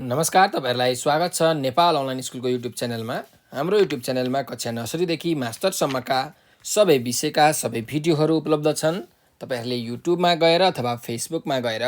नमस्कार, तपाईहरुलाई स्वागत छ नेपाल अनलाइन स्कुलको युट्युब च्यानलमा। हाम्रो युट्युब च्यानलमा कक्षा नर्सरीदेखि मास्टरसम्मका सबै विषयका सबै भिडियोहरू उपलब्ध छन्। तपाईहरुले युट्युबमा गएर अथवा फेसबुकमा गएर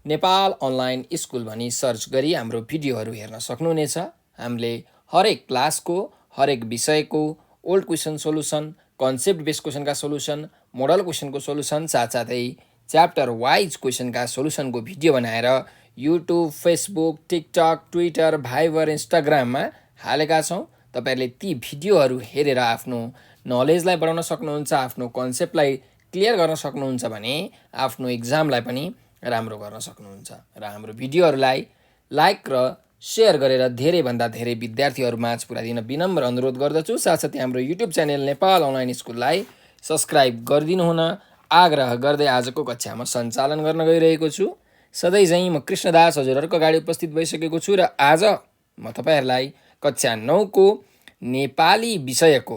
नेपाल अनलाइन स्कुल भनी सर्च गरी हाम्रो भिडियोहरू हेर्न सक्नुहुनेछ। हामीले हरेक क्लासको हरेक विषयको old question solution, concept based क्वेसनका सोलुसन, मोडल क्वेसनको सोलुसन साथसाथै च्याप्टर वाइज क्वेसनका सोलुसनको भिडियो बनाएर YouTube, Facebook, TikTok, Twitter, Viber, इन्स्टाग्राममा हालेका छौँ। तपाईहरुले ती भिडियोहरू हेरेर आफ्नो नलेजलाई बढाउन सक्नुहुन्छ, आफ्नो कन्सेप्टलाई क्लियर गर्न सक्नुहुन्छ भने आफ्नो एक्जामलाई पनि राम्रो गर्न सक्नुहुन्छ। र हाम्रो भिडियोहरूलाई लाइक र शेयर गरेर धेरैभन्दा धेरै विद्यार्थीहरूमाझ पुर्याइदिन विनम्र अनुरोध गर्दछु। साथसाथै हाम्रो युट्युब च्यानल नेपाल अनलाइन स्कुललाई सब्स्क्राइब गरिदिनुहुन आग्रह गर्दै आजको कक्षा म सञ्चालन गर्न गइरहेको छु। सधैँ चाहिँ म कृष्णदास हजुरहरूको अगाडि उपस्थित भइसकेको छु र आज म तपाईहरुलाई कक्षा 9 को नेपाली विषयको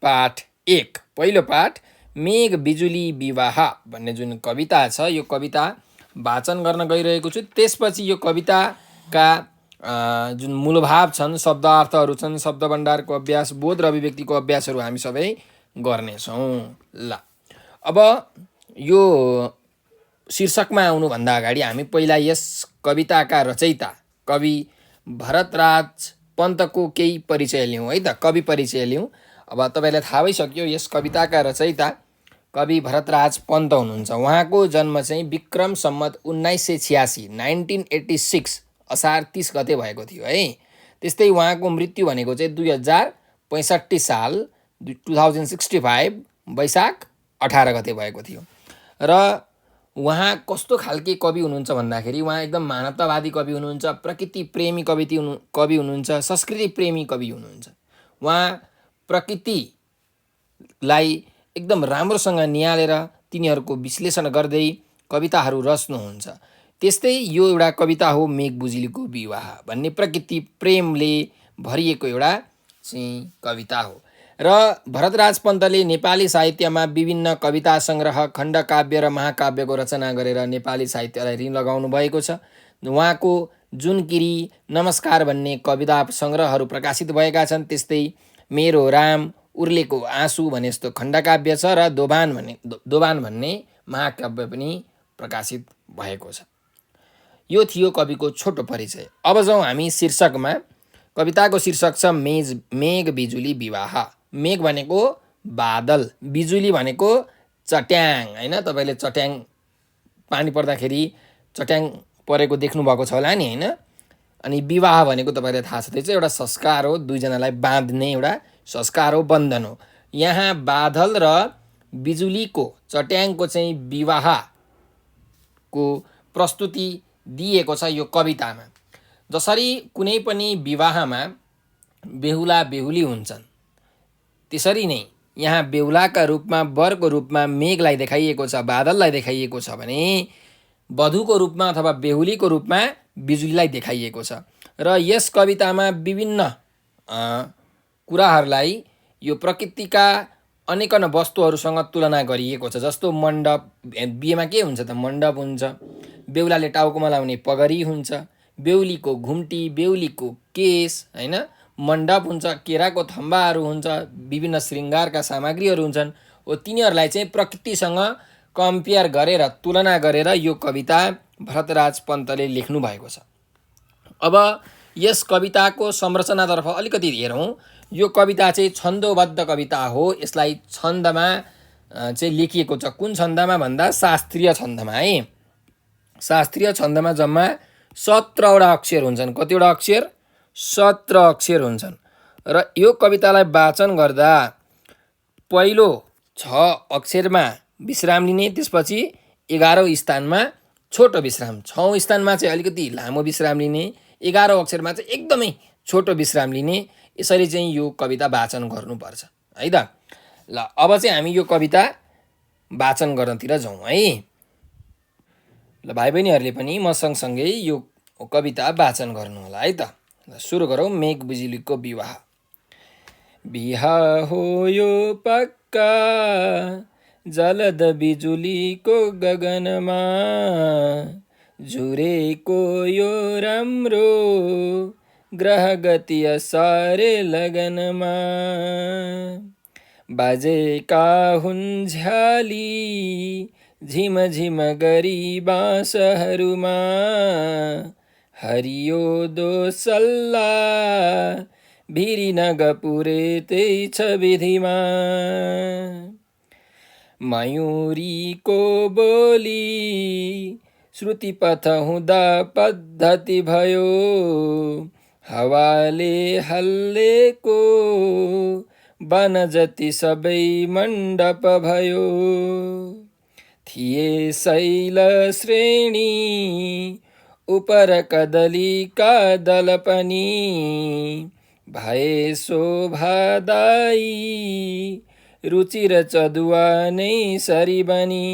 पाठ 1 पहिलो पाठ मेघ बिजुली विवाह भन्ने जुन कविता छ यो कविता वाचन गर्न गइरहेको छु। त्यसपछि यो कविताका जुन मूलभाव छन्, शब्दार्थहरू छन्, शब्द भण्डारको अभ्यास, बोध र अभिव्यक्तिको अभ्यासहरू हामी सबै गर्नेछौँ। ल अब यो शीर्षकमा आउनुभन्दा अगाडि हामी पहिला यस कविताका रचयिता कवि भरतराज पन्तको केही परिचय लिउँ है त। कवि परिचय लिउँ। अब तपाईलाई थाहा भइसक्यो यस कविताका रचयिता कवि भरतराज पन्त हुनुहुन्छ। उहाँको जन्म चाहिँ विक्रम सम्मत 1986 1986 असार 30 गते भएको थियो है। त्यस्तै उहाँको मृत्यु भनेको चाहिँ 2065 साल 2065 वैशाख 18 गते भएको थियो। र उहाँ कस्तो खालके कवि हुनुहुन्छ भन्दाखेरि उहाँ एकदम मानवतावादी कवि हुनुहुन्छ, प्रकृति प्रेमी कवि हुनुहुन्छ, संस्कृति प्रेमी कवि हुनुहुन्छ। उहाँ प्रकृतिलाई एकदम राम्रोसँग निहालेर तिनीहरूको विश्लेषण गर्दै कविताहरू रच्नुहुन्छ। त्यस्तै यो एउटा कविता हो मेघ बिजुलीको विवाह भन्ने प्रकृति प्रेमले भरिएको एउटा चाहिँ कविता हो। र भरतराज पन्तले नेपाली साहित्यमा विभिन्न कविता सङ्ग्रह, खण्डकाव्य र महाकाव्यको रचना गरेर नेपाली साहित्यलाई ऋण लगाउनु भएको छ। उहाँको जुनकिरी, नमस्कार भन्ने कविता सङ्ग्रहहरू प्रकाशित भएका छन्। त्यस्तै मेरो राम, उर्लेको आँसु भने जस्तो खण्डकाव्य छ र दोभान भन्ने महाकाव्य पनि प्रकाशित भएको छ। यो थियो कविको छोटो परिचय। अब जाउँ हामी शीर्षकमा। कविताको शीर्षक छ मेघ बिजुली विवाह। मेघ भनेको बादल, बिजुली भनेको चट्याङ हैन। तपाईले चट्याङ पानी पर्दाखेरि चट्याङ परेको देख्नुभएको छ होला नि हैन। अनि विवाह भनेको तपाईलाई थाहा छँदै छ एउटा संस्कार हो, दुईजनालाई बाँध्ने एउटा संस्कार हो, बन्धन हो। यहाँ बादल र बिजुलीको चट्याङको चाहिँ विवाहको प्रस्तुति दिएको छ यो कवितामा। जसरी कुनै पनि विवाहमा बेहुला बेहुली हुन्छन् त्यसरी नै यहाँ बेहुलाका रूपमा, वरको रूपमा मेघलाई देखाइएको छ, बादललाई देखाइएको छ भने वधुको रूपमा अथवा बेहुलीको रूपमा बिजुलीलाई देखाइएको छ। र यस कवितामा विभिन्न कुराहरूलाई यो प्रकृतिका अनेकन वस्तुहरूसँग तुलना गरिएको छ। जस्तो मण्डप, बिहेमा के हुन्छ त मण्डप हुन्छ, बेहुलाले टाउकोमा लाउने पगरी हुन्छ, बेहुलीको घुम्टी, बेहुलीको केस हैन, मण्डप हुन्छ, केराको थम्बाहरू हुन्छ, विभिन्न श्रृङ्गारका सामग्रीहरू हुन्छन्। तिनीहरूलाई चाहिँ प्रकृतिसँग कम्पेयर गरेर, तुलना गरेर यो कविता भरतराज पन्तले लेख्नु भएको छ। अब यस कविताको संरचनातर्फ अलिकति हेरौँ। यो कविता चाहिँ छन्दोबद्ध कविता हो। यसलाई छन्दमा चाहिँ लेखिएको छ। कुन छन्दमा भन्दा शास्त्रीय छन्दमा है। शास्त्रीय छन्दमा जम्मा 17 वटा अक्षर हुन्छन्। कतिवटा अक्षर? 17 अक्षर हुन्छन्। र यो कवितालाई वाचन गर्दा पहिलो 6 अक्षरमा विश्राम लिने, त्यसपछि 11औं स्थानमा छोटो विश्राम, 6औं स्थानमा चाहिँ अलिकति लामो विश्राम लिने, 11औं अक्षरमा चाहिँ एकदमै छोटो विश्राम लिने। यसरी चाहिँ यो कविता वाचन गर्नुपर्छ है त। ल अब चाहिँ हामी यो कविता वाचन गर्नतिर जाउँ है। ल भाइ बहिनीहरूले पनि म सँगसँगै यो कविता वाचन गर्नु होला है त। सुरु गरौँ। मेघ बिजुलीको विवाह। बिहा हो यो पक्का जलद बिजुलीको गगनमा, झुरेको यो राम्रो ग्रह गति सारे लगनमा बाजेका हुन् झ्याली झिम झिम गरी बाँसहरूमा हरियो दोसल्ला भिरी नगपुरे त्यही छ विधिमा मयूरीको बोली श्रुतिपथ हुँदा पद्धति भयो हावाले हल्लेको बन जति सबै मण्डप भयो थिए शैल श्रेणी उपर कदलीका दल पनि भए शोभादायी रुचि र चदुवा नै सरी बनी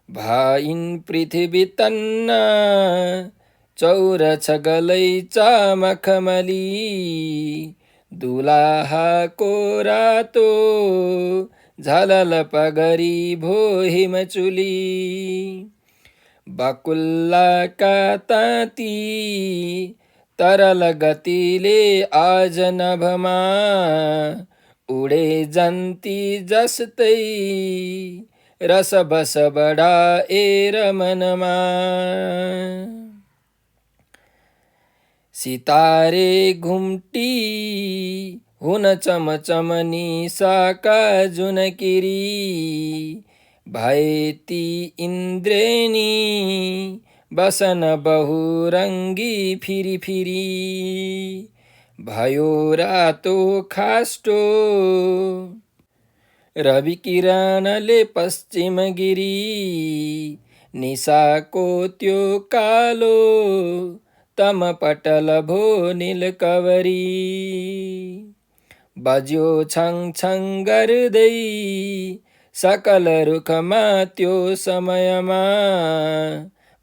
भाइन् पृथ्वी तन्ना चौर छ गलैचा मखमली दुलाहाको रातो झलल पगरी भो हिमचुली बकुल्लाका ताती तरल गतिले आज नभमा उडे जन्ती जस्तै रस बस बढाएर मनमा सितारे घुम्टी हुन चमचम निसाका जुनकिरी भए ती इन्द्रेणी बसन बहुरङ्गी फिरी फिरी भयो रातो खास्टो रवि किरणले पश्चिम गिरी निसाको त्यो कालो तमपटल भो नीलकवरी बज्यो छङ छङ गर्दै सकल रुखमा त्यो समयमा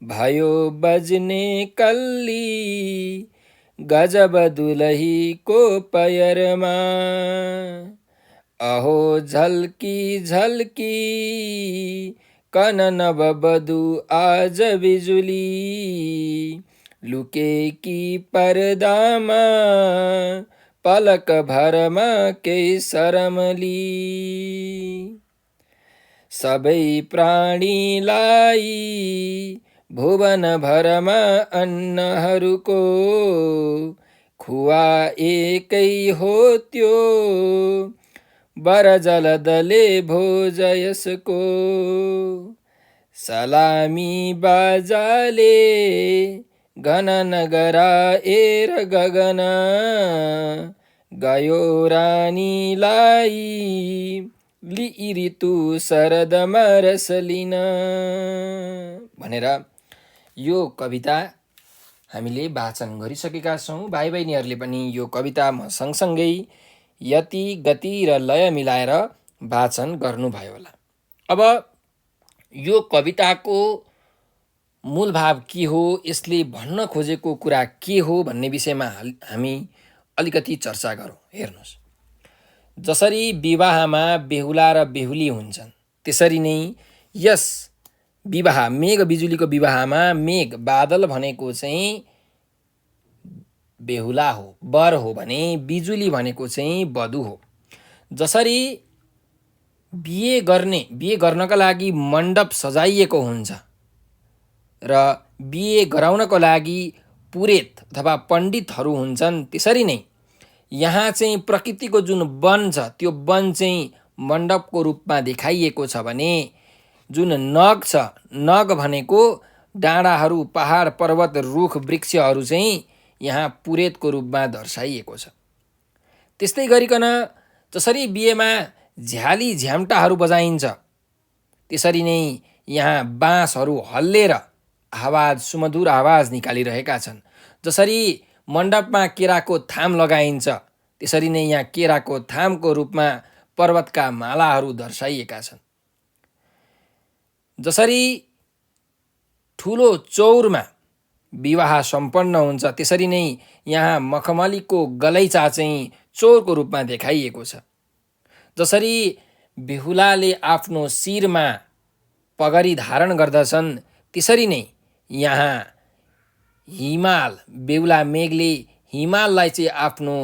भयो बज्ने कल्ली गजब दुलहीको पयरमा अहो झल्की झल्की कन नववधु आज बिजुली लुकेकी पर्दामा पलक भरमा केही शरमली सबै प्राणीलाई भुवन भरमा अन्नहरूको खुवा एकै हो त्यो बरजलदले भोज यसको सलामी बाजाले घन नगराएर गगन गयो रानीलाई लिई ऋतु शरदमा रस लिन भनेर यो कविता हामीले वाचन गरिसकेका छौँ। भाइ बहिनीहरूले पनि यो कविता म सँगसँगै यति गति र लय मिलाएर वाचन गर्नुभयो होला। अब यो कविताको मूल भाव के हो, यसले भन्न खोजेको कुरा के हो भन्ने विषयमा हामी अलिकति चर्चा गरौँ। हेर्नुहोस्, जसरी विवाहमा बेहुला र बेहुली हुन्छन् त्यसरी नै यस विवाह मेघ बिजुलीको विवाहमा मेघ बादल भनेको चाहिँ बेहुला हो, वर हो भने बिजुली भनेको चाहिँ वधु हो। जसरी बिहे गर्नका लागि मण्डप सजाइएको हुन्छ र बिहे गराउनको लागि पुरेत अथवा पण्डितहरू हुन्छन्, त्यसरी नै यहाँ चाहिँ प्रकृतिको जुन वन छ त्यो वन चाहिँ मण्डपको रूपमा देखाइएको छ भने जुन नग छ, नग भनेको डाँडाहरू, पहाड, पर्वत, रुख, वृक्षहरू चाहिँ यहाँ पुरेतको रूपमा दर्शाइएको छ। त्यस्तै गरिकन जसरी बिहेमा झ्याली झ्याम्टाहरू बजाइन्छ त्यसरी नै यहाँ बाँसहरू हल्लेर आवाज, सुमधुर आवाज निकालिरहेका छन्। जसरी मण्डपमा केराको थाम लगाइन्छ त्यसरी नै यहाँ केराको थामको रूपमा पर्वतका मालाहरू दर्शाइएका छन्। जसरी ठुलो चौरमा विवाह सम्पन्न हुन्छ त्यसरी नै यहाँ मखमलीको गलैँचा चाहिँ चौरको रूपमा देखाइएको छ। जसरी बेहुलाले आफ्नो शिरमा पगरी धारण गर्दछन् त्यसरी नै यहाँ हिमाल, बेहुला मेघले हिमाललाई चाहिँ आफ्नो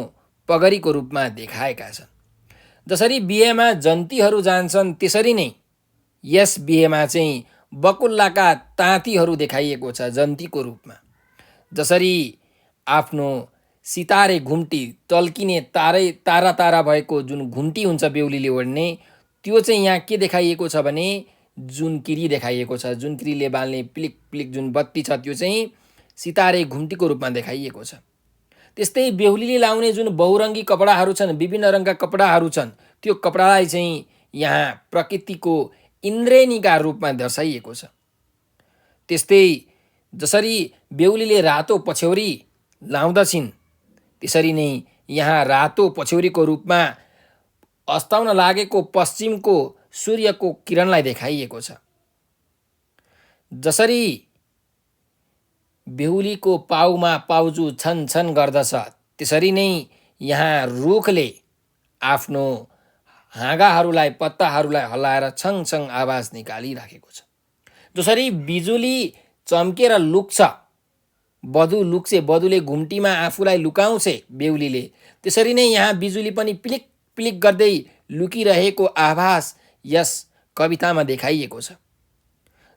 पगरीको रूपमा देखाएका छन्। जसरी बिहेमा जन्तीहरू जान्छन् त्यसरी नै यस बिहेमा चाहिँ बकुल्लाका ताँतीहरू देखाइएको छ जन्तीको रूपमा। जसरी आफ्नो सितारे घुम्टी टल्किने तारा तारा भएको जुन घुम्टी हुन्छ बेहुलीले ओढ्ने, त्यो चाहिँ यहाँ के देखाइएको छ भने जुनकिरी देखाइएको छ। जुनकिरीले बाल्ने पिलिक पिलिक जुन बत्ती छ त्यो चाहिँ सितारे घुम्टीको रूपमा देखाइएको छ। त्यस्तै बेहुलीले लाउने जुन बहुरङ्गी कपडाहरू छन्, विभिन्न रङका कपडाहरू छन्, त्यो कपडालाई चाहिँ यहाँ प्रकृतिको इन्द्रेणीका रूपमा दर्शाइएको छ। त्यस्तै जसरी बेहुलीले रातो पछ्यौरी लाउँदछिन् त्यसरी नै यहाँ रातो पछ्यौरीको रूपमा अस्ताउन लागेको पश्चिमको सूर्यको किरणलाई देखाइएको छ। जसरी बेहुलीको पाउमा पाउजु छन छन गर्दछ त्यसरी नै यहाँ रुखले आफ्नो हाँगाहरूलाई पत्ताहरूलाई हल्लाएर छङ छङ आवाज निकालिराखेको छ। जसरी बिजुली चम्केर लुक्छ, बधु लुक्छे, बधुले घुम्टीमा आफूलाई लुकाउँछे बेहुलीले, त्यसरी नै यहाँ बिजुली पनि पिलिक पिलिक गर्दै लुकिरहेको आभास यस कवितामा देखाइएको छ।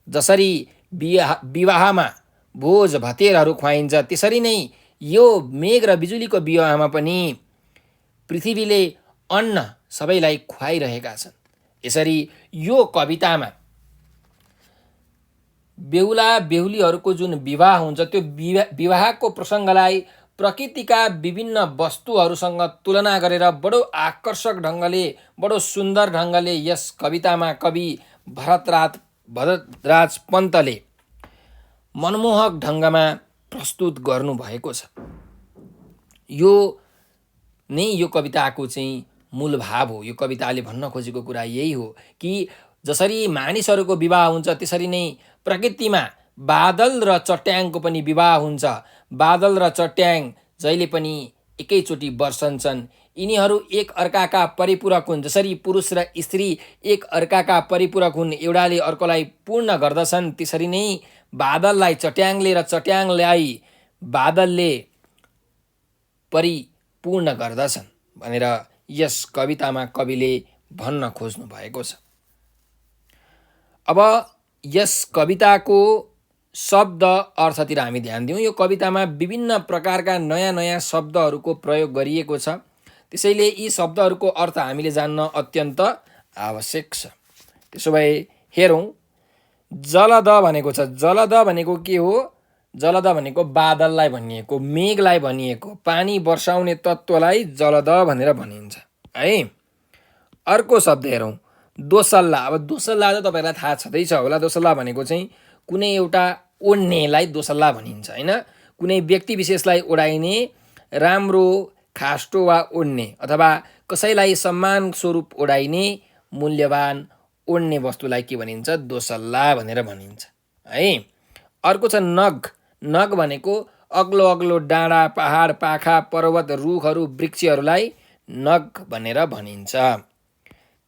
जसरी विवाहमा भोज भतेरहरू खुवाइन्छ त्यसरी नै यो मेघ र बिजुलीको विवाहमा पनि पृथ्वीले अन्न सबैलाई खुवाइरहेका छन्। यसरी यो कवितामा बेहुला बेहुलीहरूको जुन विवाह हुन्छ त्यो विवाहको प्रसङ्गलाई प्रकृतिका विभिन्न वस्तुहरूसँग तुलना गरेर बडो आकर्षक ढङ्गले, बडो सुन्दर ढङ्गले यस कवितामा कवि भरतराज पन्तले मनमोहक ढङ्गमा प्रस्तुत गर्नुभएको छ। यो नै यो कविताको चाहिँ मूल भाव हो। यो कविताले भन्न खोजेको कुरा यही हो कि जसरी मानिसहरूको विवाह हुन्छ त्यसरी नै प्रकृतिमा बादल र चट्याङको पनि विवाह हुन्छ। बादल र चट्याङ जहिले पनि एकैचोटि बर्सन्छन्। यिनीहरू एक अर्काका परिपूरक हुन्। जसरी पुरुष र स्त्री एक अर्काका परिपूरक हुन्, एउटाले अर्कोलाई पूर्ण गर्दछन्, त्यसरी नै बादललाई चट्याङले र चट्याङलाई बादलले परिपूर्ण गर्दछन् भनेर यस कवितामा कविले भन्न खोज्नु भएको छ। अब यस कविताको शब्द अर्थतिर हामी ध्यान दिउँ। यो कवितामा विभिन्न प्रकारका नयाँ नयाँ शब्दहरूको प्रयोग गरिएको छ। त्यसैले यी शब्दहरूको अर्थ हामीले जान्न अत्यन्त आवश्यक छ। त्यसो भए हेरौँ। जलद भनेको छ। जलद भनेको के हो? जलद भनेको बादललाई भनिएको, मेघलाई भनिएको, पानी वर्षाउने तत्त्वलाई जलद भनेर भनिन्छ है। अर्को शब्द हेरौँ, दोसल्ला। अब दोसल्ला त तपाईँलाई थाहा छँदैछ होला। दोसल्ला भनेको चाहिँ कुनै एउटा ओढ्नेलाई दोसल्ला भनिन्छ होइन। कुनै व्यक्ति विशेषलाई ओढाइने राम्रो खास्टो वा ओढ्ने अथवा कसैलाई सम्मान स्वरूप ओढाइने मूल्यवान ओढ्ने वस्तुलाई के भनिन्छ? दोसल्ला भनेर भनिन्छ है। अर्को छ नग। नग भनेको अग्लो अग्लो डाँडा, पहाड, पाखा, पर्वत, रुखहरू, वृक्षहरूलाई नग भनेर भनिन्छ।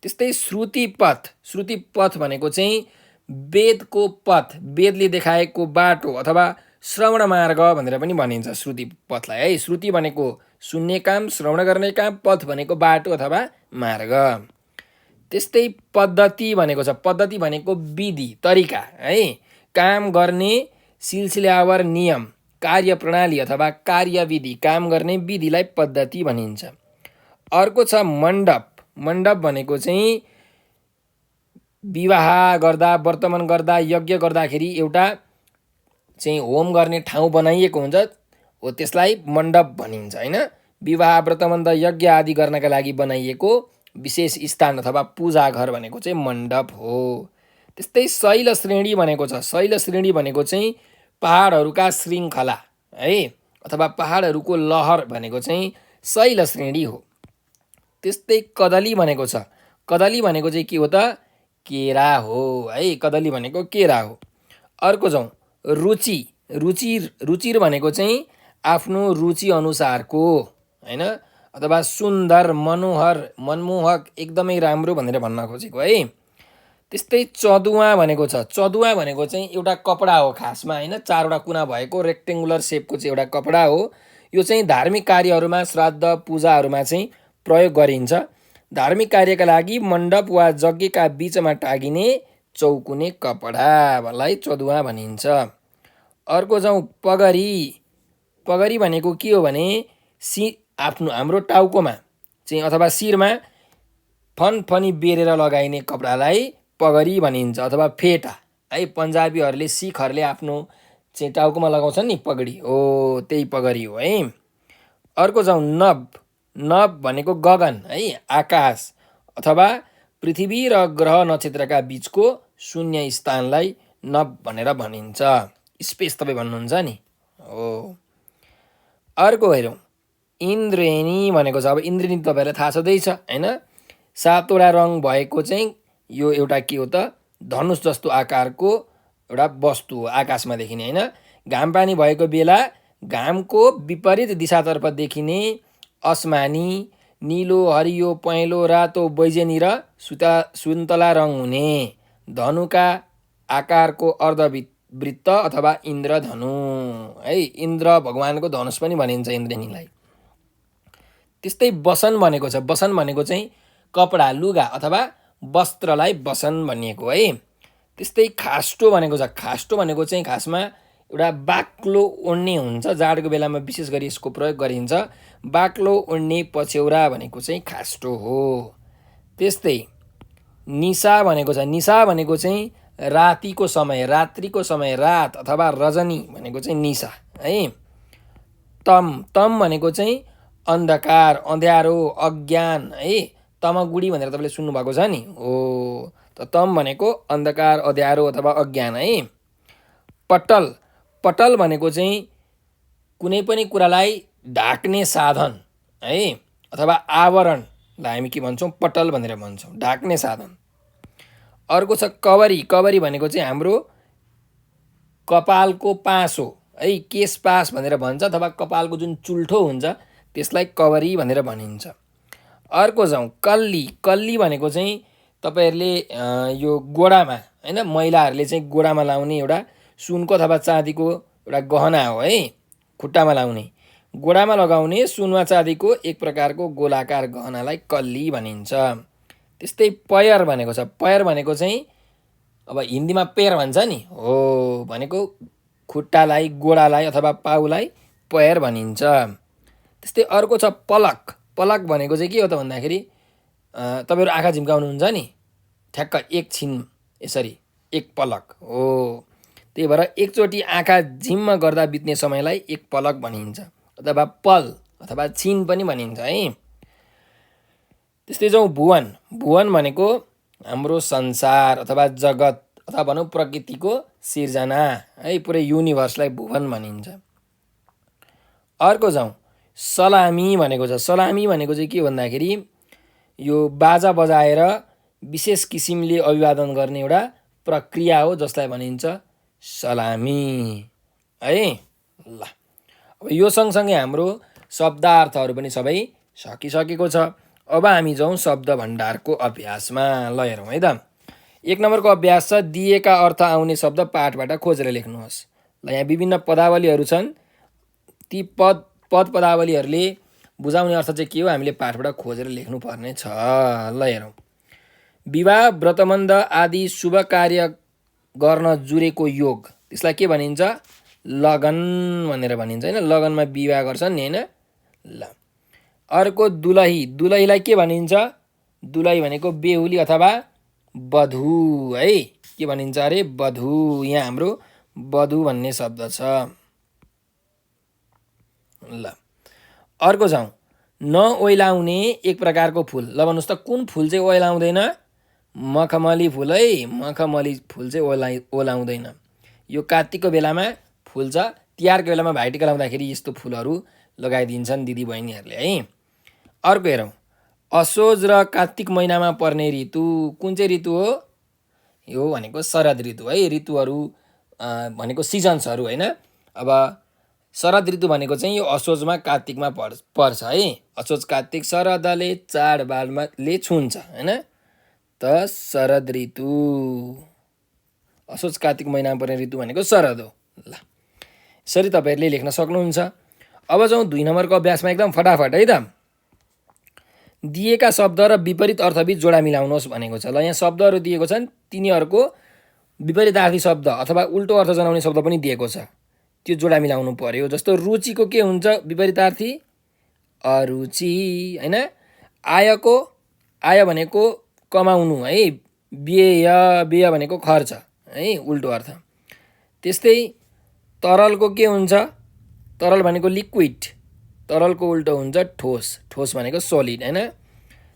त्यस्तै श्रुतिपथ। श्रुतिपथ भनेको चाहिँ वेदको पथ, वेदले देखाएको बाटो अथवा श्रवण मार्ग भनेर पनि भनिन्छ श्रुतिपथलाई है। श्रुति भनेको सुन्ने काम, श्रवण गर्ने काम, पथ भनेको बाटो अथवा मार्ग। त्यस्तै पद्धति भनेको छ। पद्धति भनेको विधि, तरिका है। काम गर्ने सिलसिलावर नियम, कार्यप्रणाली अथवा कार्यविधि, काम गर्ने विधिलाई पद्धति भनिन्छ। अर्को छ मण्डप। मण्डप भनेको चाहिँ विवाह गर्दा, वर्तमान गर्दा, यज्ञ गर्दाखेरि एउटा चाहिँ होम गर्ने ठाउँ बनाइएको हुन्छ हो, त्यसलाई मण्डप भनिन्छ होइन। विवाह, व्रतबन्ध, यज्ञ आदि गर्नका लागि बनाइएको विशेष स्थान अथवा पूजा घर भनेको चाहिँ मण्डप हो। त्यस्तै शैल श्रेणी भनेको छ। शैल श्रेणी भनेको चाहिँ पहाडहरूका श्रृङ्खला है अथवा पहाडहरूको लहर भनेको चाहिँ शैल श्रेणी हो। त्यस्तै कदली भनेको छ। कदली भनेको चाहिँ के हो त? केरा हो है। कदली भनेको केरा हो। अर्को जाउँ, रुचि। रुचिर भनेको चाहिँ आफ्नो रुचि अनुसारको होइन अथवा सुन्दर, मनोहर, मनमोहक, एकदमै राम्रो भनेर भन्न खोजेको है। त्यस्तै चदुवा भनेको छ। चदुवा भनेको चाहिँ एउटा कपडा हो खासमा होइन, 4वटा कुना भएको रेक्टेङ्गुलर सेपको चाहिँ एउटा कपडा हो। यो चाहिँ धार्मिक कार्यहरूमा, श्राद्ध पूजाहरूमा चाहिँ प्रयोग गरिन्छ। धार्मिक कार्यका लागि मण्डप वा यज्ञका बिचमा टाँगिने चौकुने कपडालाई चदुवा भनिन्छ। अर्को जाउँ पगरी। पगरी भनेको के हो भने हाम्रो टाउकोमा चाहिँ अथवा शिरमा फनफनी बेरेर लगाइने कपडालाई पगरी भनिन्छ, अथवा फेटा है। पन्जाबीहरूले, सिखहरूले आफ्नो चाहिँ टाउकोमा लगाउँछन् नि पगडी, हो त्यही पगरी हो है। अर्को जाउँ नभ। नभ भनेको गगन है, आकाश अथवा पृथ्वी र ग्रह नक्षत्रका बिचको शून्य स्थानलाई नभ भनेर भनिन्छ। स्पेस तपाईँ भन्नुहुन्छ नि, हो। अर्को हेरौँ इन्द्रेणी भनेको छ। अब इन्द्रेणी तपाईँहरूलाई थाहा छँदैछ होइन, 7वटा रङ भएको चाहिँ यो एउटा के हो त, धनुष जस्तो आकारको एउटा वस्तु हो आकाशमा देखिने होइन। घाम पानी भएको बेला घामको विपरीत दिशातर्फ देखिने असमानी निलो, हरियो, पहेँलो, रातो, बैजेनी र सुन्तला रङ हुने धनुका आकारको अर्धवृत्त अथवा इन्द्रधनु है। इन्द्र भगवानको धनुष पनि भनिन्छ इन्द्रेणीलाई। त्यस्तै बसन भनेको छ। बसन भनेको चाहिँ कपडा, लुगा अथवा वस्त्रलाई बसन भनिएको है। त्यस्तै खास्टो भनेको छ। खास्टो भनेको चाहिँ खासमा एउटा बाक्लो ओढ्ने हुन्छ, जाडोको बेलामा विशेष गरी यसको प्रयोग गरिन्छ। बाक्लो ओढ्ने पछ्यौरा भनेको चाहिँ खास्टो हो। त्यस्तै निशा भनेको छ। निशा भनेको चाहिँ रातिको समय, रात्रिको समय, रात अथवा रजनी भनेको चाहिँ निशा है। तम। तम भनेको चाहिँ अन्धकार, अँध्यारो, अज्ञान है। तमगुडी भनेर तपाईँले सुन्नुभएको छ नि, हो। त तम भनेको अन्धकार, अँध्यारो अथवा अज्ञान है। पटल। पटल भनेको चाहिँ कुनै पनि कुरालाई ढाक्ने साधन है, अथवा आवरणलाई हामी के भन्छौँ, पटल भनेर भन्छौँ, ढाक्ने साधन। अर्को छ कवरी। कवरी भनेको चाहिँ हाम्रो कपालको पासो है, केश पास भनेर भन्छ, अथवा कपालको जुन चुल्ठो हुन्छ त्यसलाई कवरी भनेर भनिन्छ। अर्को जाउँ कल्ली। कल्ली भनेको चाहिँ तपाईँहरूले यो गोडामा होइन, महिलाहरूले चाहिँ गोडामा लाउने एउटा सुनको अथवा चाँदीको एउटा गहना हो है, खुट्टामा लाउने, गोडामा लगाउने सुन वा चाँदीको एक प्रकारको गोलाकार गहनालाई कल्ली भनिन्छ। त्यस्तै पयर भनेको छ। पयर भनेको चाहिँ अब हिन्दीमा पेर भन्छ नि, हो, भनेको खुट्टालाई, गोडालाई अथवा पाउलाई पयर भनिन्छ। त्यस्तै अर्को छ पलक। पलक भनेको चाहिँ के हो त भन्दाखेरि तपाईँहरू आँखा झिम्काउनुहुन्छ नि, ठ्याक्क एकछिन यसरी एक पलक हो। त्यही भएर एकचोटि आँखा झिम्म गर्दा बित्ने समयलाई एक पलक भनिन्छ, अथवा पल अथवा छिन पनि भनिन्छ है। त्यस्तै जाउँ भुवन। भुवन भनेको हाम्रो संसार अथवा जगत अथवा भनौँ प्रकृतिको सिर्जना है, पुरै युनिभर्सलाई भुवन भनिन्छ। अर्को जाउँ सलामी भनेको छ। सलामी भनेको चाहिँ के भन्दाखेरि यो बाजा बजाएर विशेष किसिमले अभिवादन गर्ने एउटा प्रक्रिया हो, जसलाई भनिन्छ सलामी है। ल, अब यो सँगसँगै हाम्रो शब्दार्थहरू पनि सबै सकिसकेको छ। अब हामी जाउँ शब्द भण्डारको अभ्यासमा। ल हेरौँ है त। 1 नम्बरको अभ्यास छ, दिएका अर्थ आउने शब्द पाठबाट खोजेर लेख्नुहोस्। ल, यहाँ विभिन्न पदावलीहरू छन्। ती पदावलीहरूले बुझाउने अर्थ चाहिँ के हो हामीले पाठबाट खोजेर लेख्नुपर्ने छ। ल हेरौँ। विवाह, व्रतबन्ध आदि शुभ कार्य गर्न जुरेको योग, त्यसलाई के भनिन्छ, लगन भनेर भनिन्छ होइन। लगनमा विवाह गर्छन् नि होइन। ल, अर्को दुलही। दुलहीलाई के भनिन्छ, दुलही भनेको बेहुली अथवा वधु है। के भनिन्छ अरे, वधु। यहाँ हाम्रो वधु भन्ने शब्द छ। ल, अर्को जाउँ नओइलाउने एक प्रकारको फुल। ल भन्नुहोस् त कुन फुल चाहिँ ओइलाउँदैन, मखमली फुल है। मखमली फुल चाहिँ ओलाउँदैन। यो कार्तिकको बेलामा फुल्छ, तिहारको बेलामा भाइटिका लाउँदाखेरि यस्तो फुलहरू लगाइदिन्छन् दिदी बहिनीहरूले है। अर्को हेरौँ, असोज र कार्तिक महिनामा पर्ने ऋतु कुन चाहिँ ऋतु हो, यो भनेको शरद ऋतु है। ऋतुहरू भनेको सिजन्सहरू होइन। अब शरद ऋतु भनेको चाहिँ यो असोजमा कार्तिकमा पर्छ है। असोज कार्तिक शरदले चाडबाडले छुन्छ होइन। त शरद ऋतु। असोज कार्तिक महिनामा पर्ने ऋतु भनेको शरद हो। ल यसरी तपाईँहरूले लेख्न सक्नुहुन्छ। अब जाउँ 2 नम्बरको अभ्यासमा एकदम फटाफट है त। दिएका शब्द र विपरीत अर्थबिच जोडा मिलाउनुहोस् भनेको छ। ल यहाँ शब्दहरू दिएको छन्, तिनीहरूको विपरीतार्थी शब्द अथवा उल्टो अर्थ जनाउने शब्द पनि दिएको छ, त्यो जोडा मिलाउनु पर्यो। जस्तो रुचिको के हुन्छ विपरीतार्थी? अरुचि हैन। आयको, आय भनेको कमाउनु है, व्यय, व्यय भनेको खर्च है, उल्टो अर्थ। त्यस्तै तरलको के हुन्छ? तरल भनेको लिक्विड, तरलको उल्टो हुन्छ ठोस, ठोस भनेको सोलिड हैन।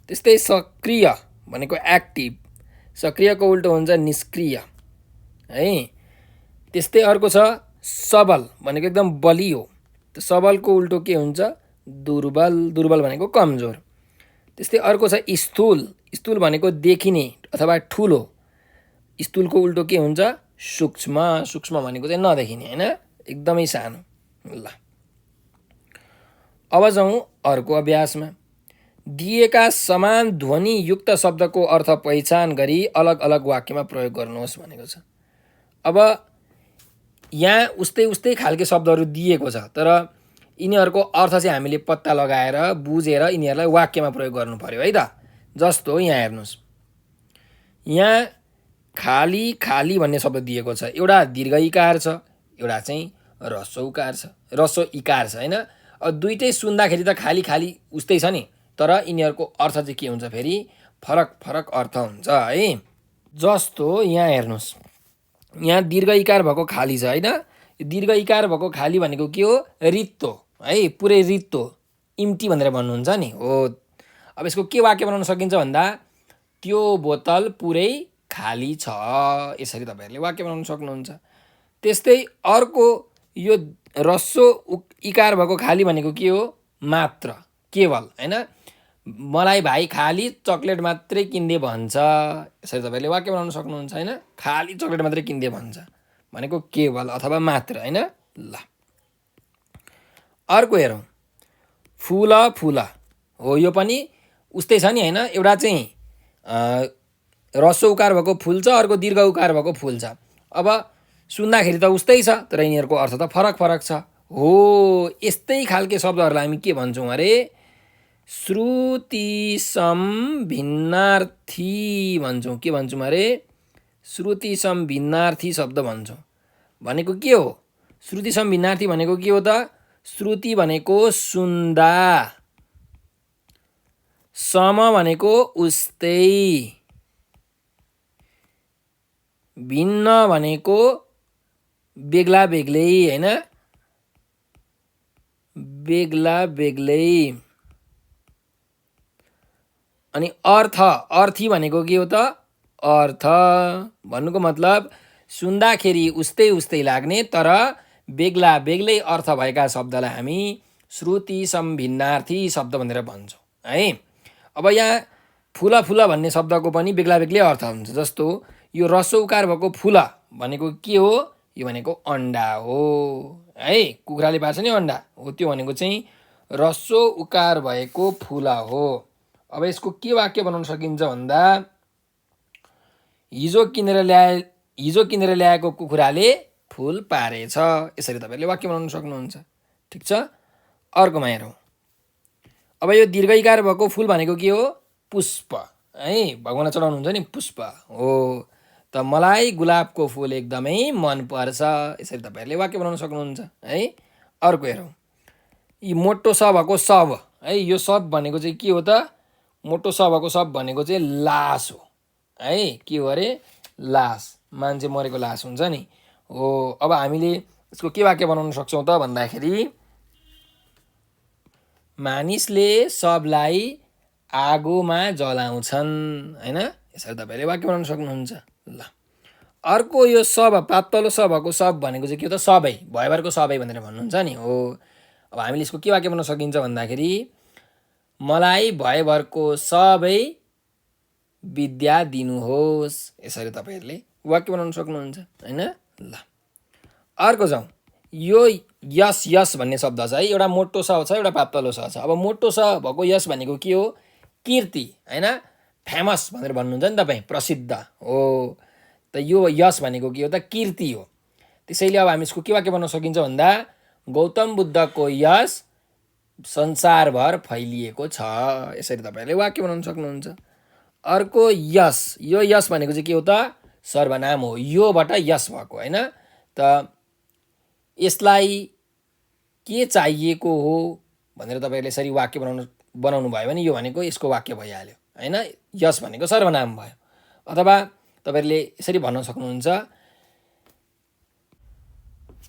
त्यस्तै सक्रिय भनेको एक्टिभ, सक्रियको उल्टो हुन्छ निष्क्रिय है। त्यस्तै अर्को छ सबल भनेको एकदम बलियो, त सबलको उल्टो के हुन्छ? दुर्बल, दुर्बल भनेको कमजोर। त्यस्तै अर्को छ स्थूल, स्थूल भनेको देखिने अथवा ठुलो, स्थूलको उल्टो के हुन्छ? सूक्ष्म, सूक्ष्म भनेको चाहिँ नदेखिने हैन, एकदमै सानो। ल अब जाउँ अर्को अभ्यासमा। दिएका समान ध्वनियुक्त शब्दको अर्थ पहिचान गरी अलग अलग वाक्यमा प्रयोग गर्नुहोस् भनेको छ। अब यहाँ उस्तै उस्तै खालके शब्दहरू दिएको छ, तर यिनीहरूको अर्थ चाहिँ हामीले पत्ता लगाएर बुझेर यिनीहरूलाई वाक्यमा प्रयोग गर्नु पर्यो है त। जस्तो यहाँ हेर्नुहोस्, यहाँ खाली, खाली भन्ने शब्द दिएको छ। एउटा दीर्घ इकार छ, एउटा चाहिँ ह्रस्व उकार छ, ह्रस्व इकार छ हैन। दुइटै सुन्दाखेरि त खाली खाली उस्तै छ नि, तर यिनीहरूको अर्थ चाहिँ के हुन्छ फेरि? फरक फरक अर्थ हुन्छ है। जस्तो यहाँ हेर्नुहोस्, यहाँ दीर्घ इकार भएको खाली छ हैन। दीर्घ इकार भएको खाली भनेको के हो? रित्तो है, पुरै रित्तो, इम्टी भनेर भन्नुहुन्छ नि हो। अब यसको के वाक्य बनाउन सकिन्छ भन्दा, त्यो बोतल पुरै खाली छ, यसरी तपाईँहरूले वाक्य बनाउन सक्नुहुन्छ। त्यस्तै अर्को यो ह्रस्व इकार भएको खाली भनेको के हो? मात्र, केवल हैन। मलाई भाइ खाली चक्लेट मात्रै किन्दे भन्छ, यसरी तपाईँले वाक्य बनाउन सक्नुहुन्छ हैन। खाली चक्लेट मात्रै किन्दे भन्छ भनेको केवल अथवा मात्र हैन। ल अर्को हेरौँ, फुल फुल हो, यो पनि उस्तै छ नि हैन। एउटा चाहिँ ह्रस्व उकार भएको फुल छ, अर्को दीर्घ उकार भएको फुल छ। अब सुन्दाखेरि त उस्तै छ, तर यिनीहरूको अर्थ त फरक फरक छ हो। यस्तै खालके शब्दहरूलाई हामी के भन्छौँ अरे? श्रुति समभिन्नार्थी भन्छौँ। के भन्छौँ अरे? श्रुति समभिन्नार्थी शब्द भन्छौँ। भनेको के हो? श्रुति समभिन्नार्थी भनेको के हो त? श्रुति भनेको सुन्दा, सम भनेको उस्तै, भिन्न भनेको बेग्ला बेग्लै हैन, बेग्ला बेग्लै। अनि अर्थ, अर्थी भनेको के हो त? अर्थ भन्नुको मतलब सुन्दाखेरि उस्तै उस्तै लाग्ने तर बेग्ला बेग्लै अर्थ भएका शब्दलाई हामी श्रुति समभिन्नार्थी शब्द भनेर भन्छौँ है। अब यहाँ फुल फुल भन्ने शब्दको पनि बेग्ला बेग्लै अर्थ हुन्छ। जस्तो यो ह्रस्व उकार भएको फुल भनेको के हो? यो भनेको अन्डा हो है, कुखुराले पार्छ नि अन्डा हो, त्यो भनेको चाहिँ ह्रस्व उकार भएको फुल हो। अब यसको के वाक्य बनाउन सकिन्छ भन्दा, हिजो किनेर ल्याएको कुखुराले फुल पारेछ, यसरी तपाईँहरूले वाक्य बनाउन सक्नुहुन्छ। ठिक छ। अर्कोमा हेरौँ। अब यो दीर्घ इकार भएको फुल भनेको के हो? पुष्प है, भगवानलाई चढाउनुहुन्छ नि पुष्प हो। त मलाई गुलाबको फुल एकदमै मन पर्छ, यसरी तपाईँहरूले वाक्य बनाउन सक्नुहुन्छ है। अर्को हेरौँ, यी मोटो स भएको सब है, यो सब भनेको चाहिँ के हो त? मोटो स भएको सब भनेको चाहिँ लास हो है। के हो अरे? लास, मान्छे मरेको लास हुन्छ नि हो। अब हामीले यसको के वाक्य बनाउन सक्छौँ त भन्दाखेरि, मानिसले सबलाई आगोमा जलाउँछन् हैन, यसरी तपाईँले वाक्य बनाउन सक्नुहुन्छ। ल अर्को यो सब, पातलो स भएको सब भनेको चाहिँ के हो त? सबै, भयभरको सबै भनेर भन्नुहुन्छ नि हो। अब हामीले यसको के वाक्य बनाउन सकिन्छ भन्दाखेरि, मलाई भयभरको सबै विद्या दिनुहोस्, यसरी तपाईँहरूले वाक्य बनाउन सक्नुहुन्छ हैन। ल अर्को जाउँ, यो यस यस भन्ने शब्द छ है। एउटा मोटो स छ, एउटा पातलो स छ। अब मोटो स भएको यस भनेको के हो? कीर्ति हैन, फेमस भनेर भन्नुहुन्छ नि तपाईँ, प्रसिद्ध हो। त यो यश भनेको के हो त? कीर्ति हो। त्यसैले अब हामी यसको के वाक्य बनाउन सकिन्छ भन्दा गौतम बुद्धको यश संसारभर फैलिएको छ। यसरी तपाईँले वाक्य बनाउन सक्नुहुन्छ। अर्को यश, यो यश भनेको चाहिँ के हो त? सर्वनाम हो। योबाट यश भएको होइन। त यसलाई के चाहिएको हो भनेर तपाईँले यसरी वाक्य बनाउनु भयो भने यो भनेको यसको वाक्य भइहाल्यो होइन। यश भनेको सर्वनाम भयो। अथवा तपाईँले यसरी भन्न सक्नुहुन्छ,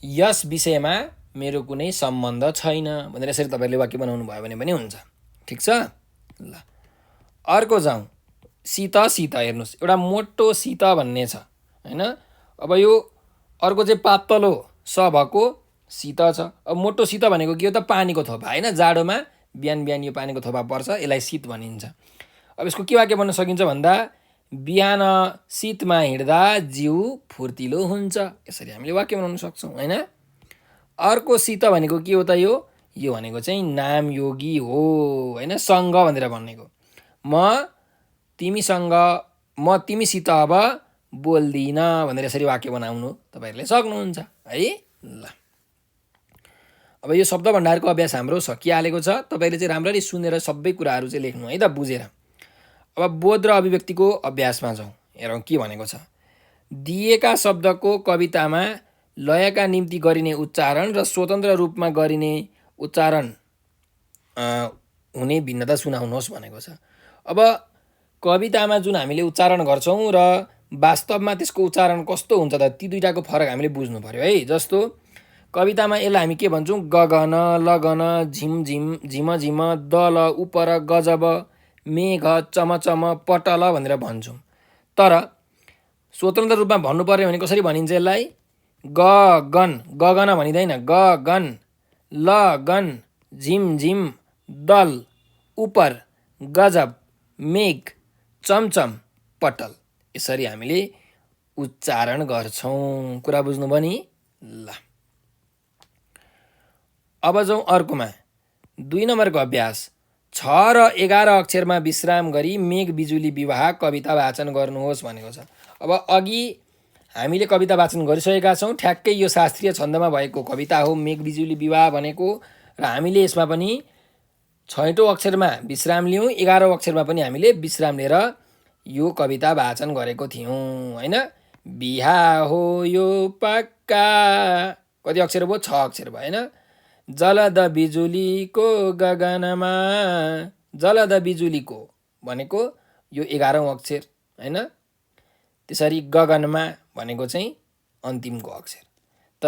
यस विषयमा मेरो कुनै सम्बन्ध छैन भनेर यसरी तपाईँले वाक्य बनाउनु भयो भने पनि हुन्छ। ठिक छ। ल अर्को जाउँ। शीत शीत हेर्नुहोस्, एउटा मोटो शीत भन्ने छ होइन। अब यो अर्को चाहिँ पातलो स भएको शीत छ। अब मोटो शीत भनेको के हो त? पानीको थोपा होइन। जाडोमा बिहान बिहान यो पानीको थोपा पर्छ, यसलाई शीत भनिन्छ। अब यसको के वाक्य बन्न सकिन्छ भन्दा बिहान शीतमा हिँड्दा जिउ फुर्तिलो हुन्छ। यसरी हामीले वाक्य बनाउन सक्छौँ होइन। अर्को शीत भनेको के हो त? यो भनेको चाहिँ नामयोगी हो होइन। सँग भनेर भनेको। म तिमीसँग अब बोल्दिनँ भनेर यसरी वाक्य बनाउनु तपाईँहरूले सक्नुहुन्छ है। ल अब यो शब्द भण्डारको अभ्यास हाम्रो सकिहालेको छ। तपाईँले चाहिँ राम्ररी सुनेर सबै कुराहरू चाहिँ लेख्नु है त, बुझेर। अब बोध र अभिव्यक्तिको अभ्यासमा जाउँ। हेरौँ के भनेको छ। दिएका शब्दको कवितामा लयका निम्ति गरिने उच्चारण र स्वतन्त्र रूपमा गरिने उच्चारण हुने भिन्नता सुनाउनुहोस् भनेको छ। अब कवितामा जुन हामीले उच्चारण गर्छौँ र वास्तवमा त्यसको उच्चारण कस्तो हुन्छ त, ती दुईटाको फरक हामीले बुझ्नु पर्यो है। जस्तो कवितामा यसलाई हामी के भन्छौँ? गगन, लगन, झिमझिम, झिमझिम, दल, उपर, गजब, मेघ, चमचम, पटल भनेर भन्छौँ। तर स्वतन्त्र रूपमा भन्नु पर्यो भने कसरी भनिन्छ यसलाई? गगन, गगन भनिँदैन। गगन, लगन, झिमझिम, दल, उपर, गजब, मेघ, चमचम, पटल, यसरी हामीले उच्चारण गर्छौँ। कुरा बुझ्नुभयो नि? ल अब जाउँ अर्कोमा। 2 नम्बरको अभ्यास। 6 र 11 अक्षरमा विश्राम गरी मेघ बिजुली विवाह कविता वाचन गर्नुहोस् भनेको छ। अब अघि हामीले कविता वाचन गरिसकेका छौँ। ठ्याक्कै यो शास्त्रीय छन्दमा भएको कविता हो मेघ बिजुली विवाह भनेको। र हामीले यसमा पनि 6औं अक्षरमा विश्राम लियौँ, 11औं अक्षरमा पनि हामीले विश्राम लिएर यो कविता वाचन गरेको थियौँ होइन। बिहा हो यो पक्का, कति अक्षर भयो? 6 अक्षर भयो होइन। जलद बिजुलीको गगनमा, जलद बिजुलीको भनेको यो 11औं अक्षर होइन। त्यसरी गगनमा भनेको चाहिँ अन्तिमको अक्षर। त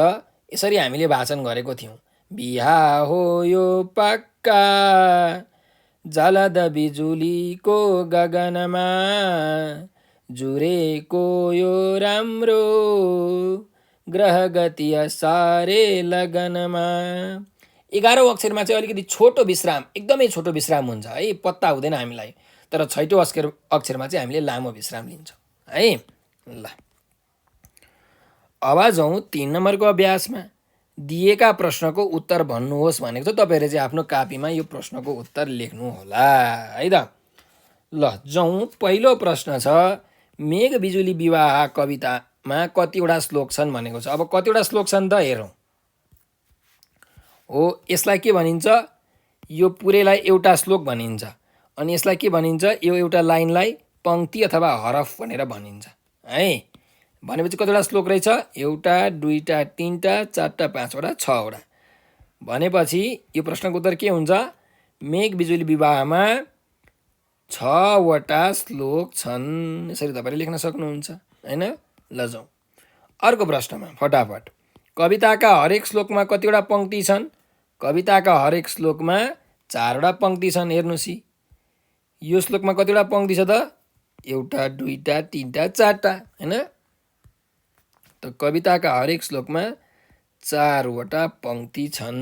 यसरी हामीले वाचन गरेको थियौँ। बिहा हो यो पक्का, जलद बिजुलीको गगनमा, जुरेको यो राम्रो, ग्रह गति सारे लगनमा। 11औं अक्षरमा चाहिँ अलिकति छोटो विश्राम, एकदमै छोटो विश्राम हुन्छ है, पत्ता हुँदैन हामीलाई। तर 6औं अक्षरमा चाहिँ हामीले लामो विश्राम लिन्छौँ है। ल अब जाउँ 3 नम्बरको अभ्यासमा। दिएका प्रश्नको उत्तर भन्नुहोस् भनेको छ। तपाईँहरूले चाहिँ आफ्नो कापीमा यो प्रश्नको उत्तर लेख्नु होला है त। ल जाउँ। पहिलो प्रश्न छ, मेघ बिजुली विवाह कवितामा कतिवटा श्लोक छन् भनेको छ। अब कतिवटा श्लोक छन् त हेरौँ। हो, यसलाई के भनिन्छ? यो पुरैलाई एउटा श्लोक भनिन्छ। अनि यसलाई के भनिन्छ? यो एउटा लाइनलाई पङ्क्ति अथवा हरफ भनेर भनिन्छ है। भनेपछि कतिवटा श्लोक रहेछ? 1, 2, 3, 4, 5वटा, 6वटा। भनेपछि यो प्रश्नको उत्तर के हुन्छ? मेघ बिजुली विवाहमा 6वटा श्लोक छन्। यसरी तपाईँले लेख्न सक्नुहुन्छ होइन। ल जाउँ अर्को प्रश्नमा फटाफट। कविताका हरेक श्लोकमा कतिवटा पङ्क्ति छन्? कविताका हरेक श्लोकमा 4वटा पङ्क्ति छन्। हेर्नुहोस्, यो श्लोकमा कतिवटा पङ्क्ति छ त? 1, 2, 3, 4 होइन। त कविताका हरेक श्लोकमा 4वटा पङ्क्ति छन्।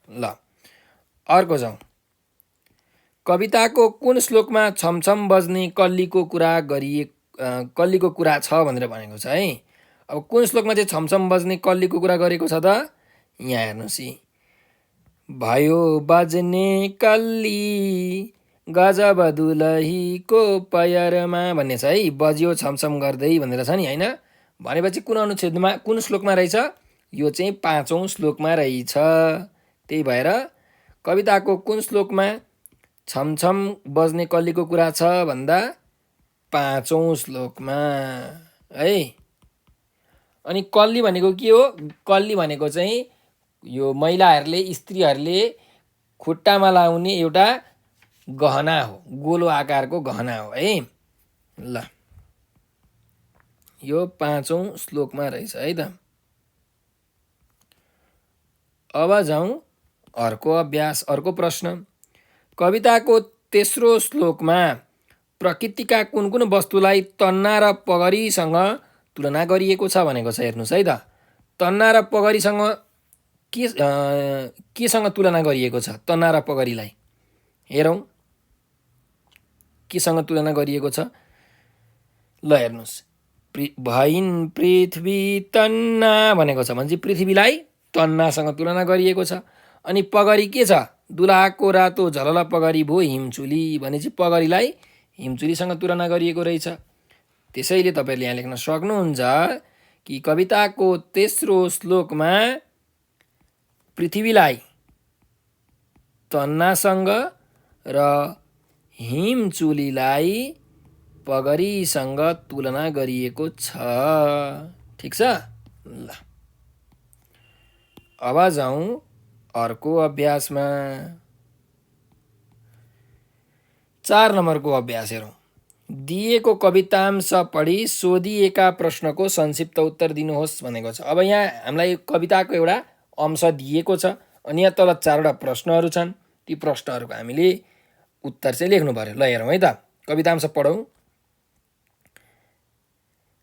ल अर्को जाउँ। कविताको कुन श्लोकमा छमछम बज्ने कल्लीको कुरा छ भनेर भनेको छ है। अब कुन श्लोकमा चाहिँ छमछम बज्ने कल्लीको कुरा गरेको छ त? यहाँ हेर्नुहोस्, भयो बज्ने कल्ली गजब दुलहीको पयरमा भन्ने छ है। बज्यो छमछम गर्दै भनेर छ नि, होइन? भनेपछि कुन अनुच्छेदमा, कुन श्लोकमा रहेछ? यो चाहिँ 5औं श्लोकमा रहेछ। त्यही भएर कविताको कुन श्लोकमा छमछम बज्ने कल्लीको कुरा छ भन्दा 5औं श्लोकमा है। अनि कल्ली भनेको के हो? कल्ली भनेको चाहिँ यो महिलाहरूले, स्त्रीहरूले खुट्टामा लाउने एउटा गहना हो, गोलो आकारको गहना हो है। ल, यो 5औं श्लोकमा रहेछ है त। अब जाउँ अर्को अभ्यास, अर्को प्रश्न। कविताको तेस्रो श्लोकमा प्रकृतिका कुन कुन वस्तुलाई तन्ना र पगरीसँग तुलना गरिएको छ भनेको छ। हेर्नुहोस् है त, तन्ना र पगरीसँग केसँग तुलना गरिएको छ? तन्ना र पगरीलाई हेरौँ केसँग तुलना गरिएको छ। ल हेर्नुहोस्, भइन् पृथ्वी तन्ना भनेको छ, भने चाहिँ पृथ्वीलाई तन्नासँग तुलना गरिएको छ। अनि पगरी के छ? दुलाको रातो झलल पगरी भो हिमचुली, भने चाहिँ पगरीलाई हिमचुलीसँग तुलना गरिएको रहेछ। त्यसैले तपाईँले यहाँ लेख्न सक्नुहुन्छ कि कविताको तेस्रो श्लोकमा पृथ्वीलाई तन्नासँग र हिमचुलीलाई पगरीसँग तुलना गरिएको छ। ठिक छ। ल, अब जाउँ अर्को अभ्यासमा। 4 नम्बरको अभ्यास हेरौँ। दिएको कवितांश पढी सोधिएका प्रश्नको संक्षिप्त उत्तर दिनुहोस् भनेको छ। अब यहाँ हामीलाई कविताको एउटा अंश दिएको छ अनि यहाँ तल 4वटा प्रश्नहरू छन्। ती प्रश्नहरूको हामीले उत्तर चाहिँ लेख्नु पर्यो। ल हेरौँ है त, कवितांश पढौँ।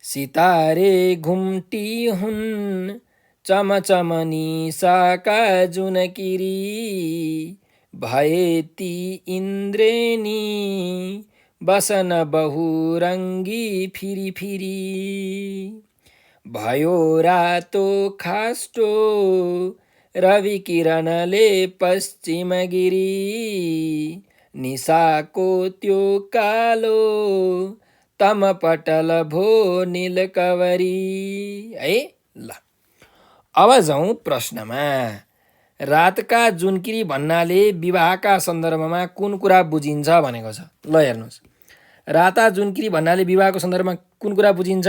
सितारे घुम्टी हुन् चमचम निशाका जुनकिरी, भए ती इन्द्रेणी बसन बहुरङ्गी फिरी फिरी, भयो रातो खास्टो रवि किरणले पश्चिम गिरी, निशाको त्यो कालो तमपटल भो नीलकवरी है। ल, अब जाउँ प्रश्नमा। रातका जुनकिरी भन्नाले विवाहका सन्दर्भमा कुन कुरा बुझिन्छ भनेको छ। ल हेर्नुहोस्, राता जुनकिरी भन्नाले विवाहको सन्दर्भमा कुन कुरा बुझिन्छ?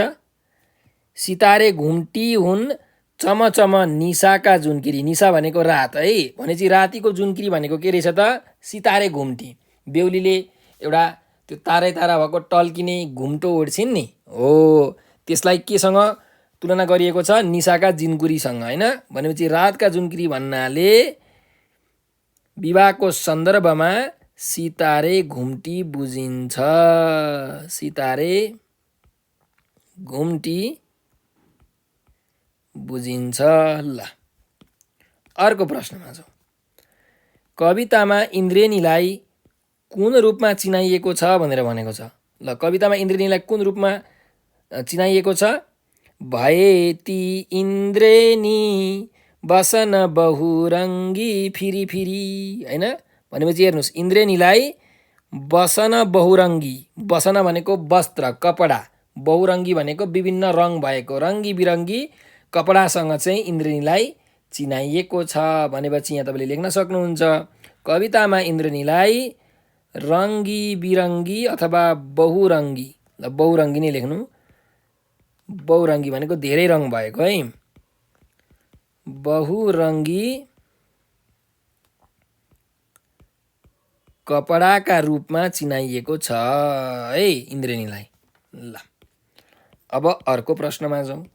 सितारे घुम्टी हुन् चमचम निशाका जुनकिरी, निशा भनेको रात है, भनेपछि रातिको जुनकिरी भनेको के रहेछ त? सितारे घुम्टी। बेहुलीले एउटा त्यो तारै तारा भएको टल्किने घुम्टो ओढ्छिन् नि, हो त्यसलाई केसँग तुलना गरिएको छ? निशाका जिनकुरीसँग, होइन? भनेपछि रातका जुनकिरी भन्नाले विवाहको सन्दर्भमा सितारे घुम्टी बुझिन्छ। सितारे घुम्टी बुझिन्छ। ल, अर्को प्रश्नमा जाउँ। कवितामा इन्द्रेणीलाई कुन रूपमा चिनाइएको छ भनेर भनेको छ। ल, कवितामा इन्द्रेणीलाई कुन रूपमा चिनाइएको छ? भए ती इन्द्रेणी बसन बहुरङ्गी फिरी फिरी, होइन? भनेपछि हेर्नुहोस्, इन्द्रेणीलाई बसन बहुरङ्गी, बसन भनेको वस्त्र कपडा, बहुरङ्गी भनेको विभिन्न रङ भएको रङ्गी बिरङ्गी कपडासँग चाहिँ इन्द्रेणीलाई चिनाइएको छ भनेपछि यहाँ तपाईँले लेख्न सक्नुहुन्छ कवितामा इन्द्रेणीलाई रङ्गी बिरङ्गी अथवा बहुरङ्गी। ल, बहुरङ्गी नै लेख्नु। बहुरङ्गी भनेको धेरै रङ भएको है, बहुरङ्गी कपडाका रूपमा चिनाइएको छ है इन्द्रेणीलाई। ल, अब अर्को प्रश्नमा जाउँ।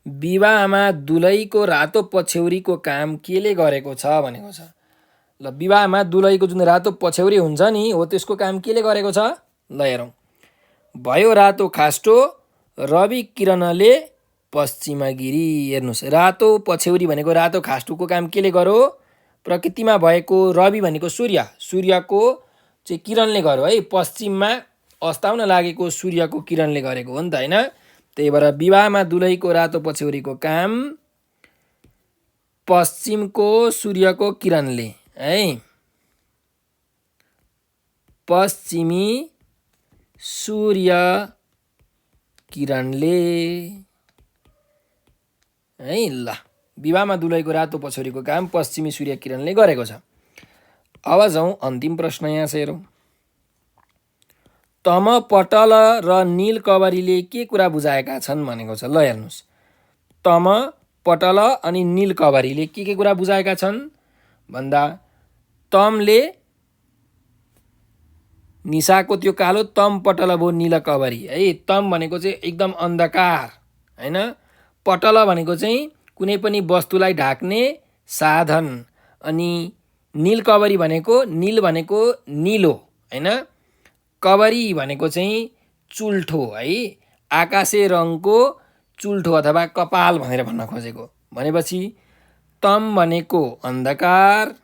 विवाहमा दुलहीको रातो पछ्यौरीको काम केले गरेको छ भनेको छ। ल, विवाहमा दुलहीको जुन रातो पछ्यौरी हुन्छ नि, हो त्यसको काम केले गरेको छ। ल हेरौँ, भयो रातो खास्टो रवि किरणले पश्चिम गिरी। हेर्नुहोस्, रातो पछ्यौरी भनेको रातो खास्टोको काम केले गर्यो? प्रकृतिमा भएको रवि भनेको सूर्य, सूर्यको चाहिँ किरणले गर्यो है, पश्चिममा अस्ताउन लागेको सूर्यको किरणले गरेको हो नि त, होइन? त्यही भएर विवाहमा दुलहीको रातो पछ्यौरीको काम पश्चिमको सूर्यको किरणले है। पश्चिमी सूर्य किरणले है। ल विवाहमा दुलहीको रातो पछौरीको काम पश्चिमी सूर्य किरणले गरेको छ। अब जाउँ अन्तिम प्रश्न यहाँ छ हेरौँ। तम पटल र नील कवरीले के कुरा बुझाएका छन् भनेको छ। ल हेर्नुहोस्, तम पटल अनि नील कवरीले के कुरा बुझाएका छन् भन्दा तमले निशाको त्यो कालो, तम पटल भयो नील कवरी है। तम भनेको चाहिँ एकदम अन्धकार हैन, पटल भनेको चाहिँ कुनै पनि वस्तुलाई ढाक्ने साधन, अनि नील कवरी भनेको नील भनेको नीलो हैन, कवरी भनेको चाहिँ चुल्ठो है, आकाशे रङको चुल्ठो अथवा कपाल भनेर भन्न खोजेको। भनेपछि तम भनेको अन्धकार,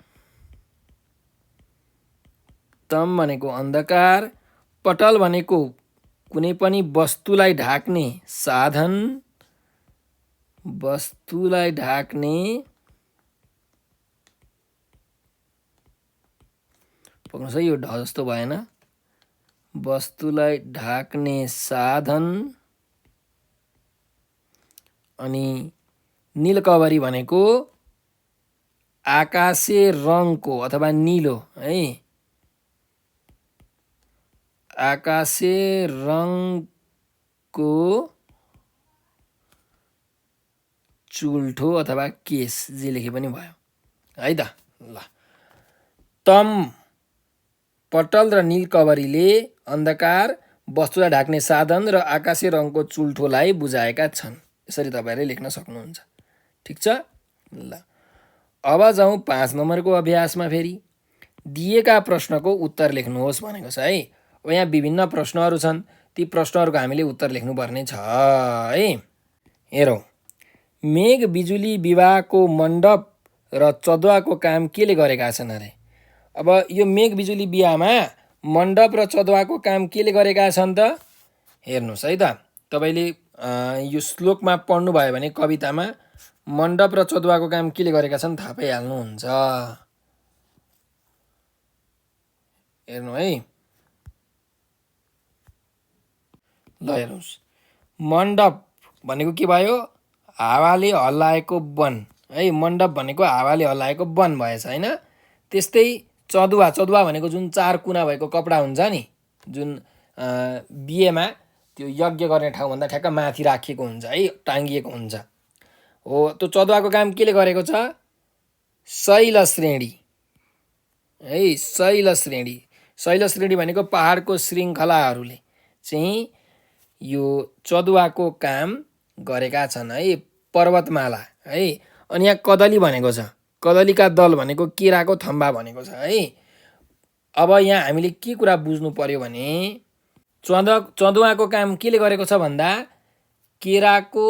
तम भनेको अन्धकार, पटल भनेको कुनै पनि वस्तुलाई ढाक्ने साधन, वस्तुलाई ढाक्ने पक्नुहोस् है, यो ढ जस्तो भएन, वस्तुलाई ढाक्ने साधन, अनि नीलकवरी भनेको आकाशे रङको अथवा नीलो है, आकाशे रङको चुल्ठो अथवा केस, जे लेखे पनि भयो है त। ल तम पटल र नील कवरीले अन्धकार, वस्तुलाई ढाक्ने साधन र आकाशे रङको चुल्ठोलाई बुझाएका छन्। यसरी तपाईँहरूले लेख्न सक्नुहुन्छ। ठिक छ। ल अब जाउँ 5 नम्बरको अभ्यासमा। फेरि दिएका प्रश्नको उत्तर लेख्नुहोस् भनेको छ है। अब यहाँ विभिन्न प्रश्नहरू छन्, ती प्रश्नहरूको हामीले उत्तर लेख्नुपर्ने छ है। हेरौँ, मेघ बिजुली विवाहको मण्डप र चदुवाको काम केले गरेका छन् अरे। अब यो मेघ बिजुली बिहामा मण्डप र चदुवाको काम केले गरेका छन् त हेर्नुहोस् है त। तपाईँले यो श्लोकमा पढ्नुभयो भने कवितामा मण्डप र चदुवाको काम केले गरेका छन् थाहा पाइहाल्नुहुन्छ। हेर्नु है, ल हेर्नुहोस्, मण्डप भनेको के भयो, हावाले हल्लाएको वन है। मण्डप भनेको हावाले हल्लाएको वन भएछ हैन। त्यस्तै चदुवा, चदुवा भनेको जुन 4 कुना भएको कपडा हुन्छ नि, जुन बिहेमा त्यो यज्ञ गर्ने ठाउँभन्दा ठ्याक्क माथि राखिएको हुन्छ है, टाङ्गिएको हुन्छ हो। त्यो चदुवाको काम केले गरेको छ, शैल श्रेणी है, शैल श्रेणी। शैल श्रेणी भनेको पहाडको श्रृङ्खलाहरूले चाहिँ यो चदुवाको काम गरेका छन् है, पर्वतमाला है। अनि यहाँ कदली भनेको छ, कदलीका दल भनेको केराको थम्बा भनेको छ है। अब यहाँ हामीले के कुरा बुझ्नु पर्यो भने चदुवाको काम केले गरेको छ भन्दा केराको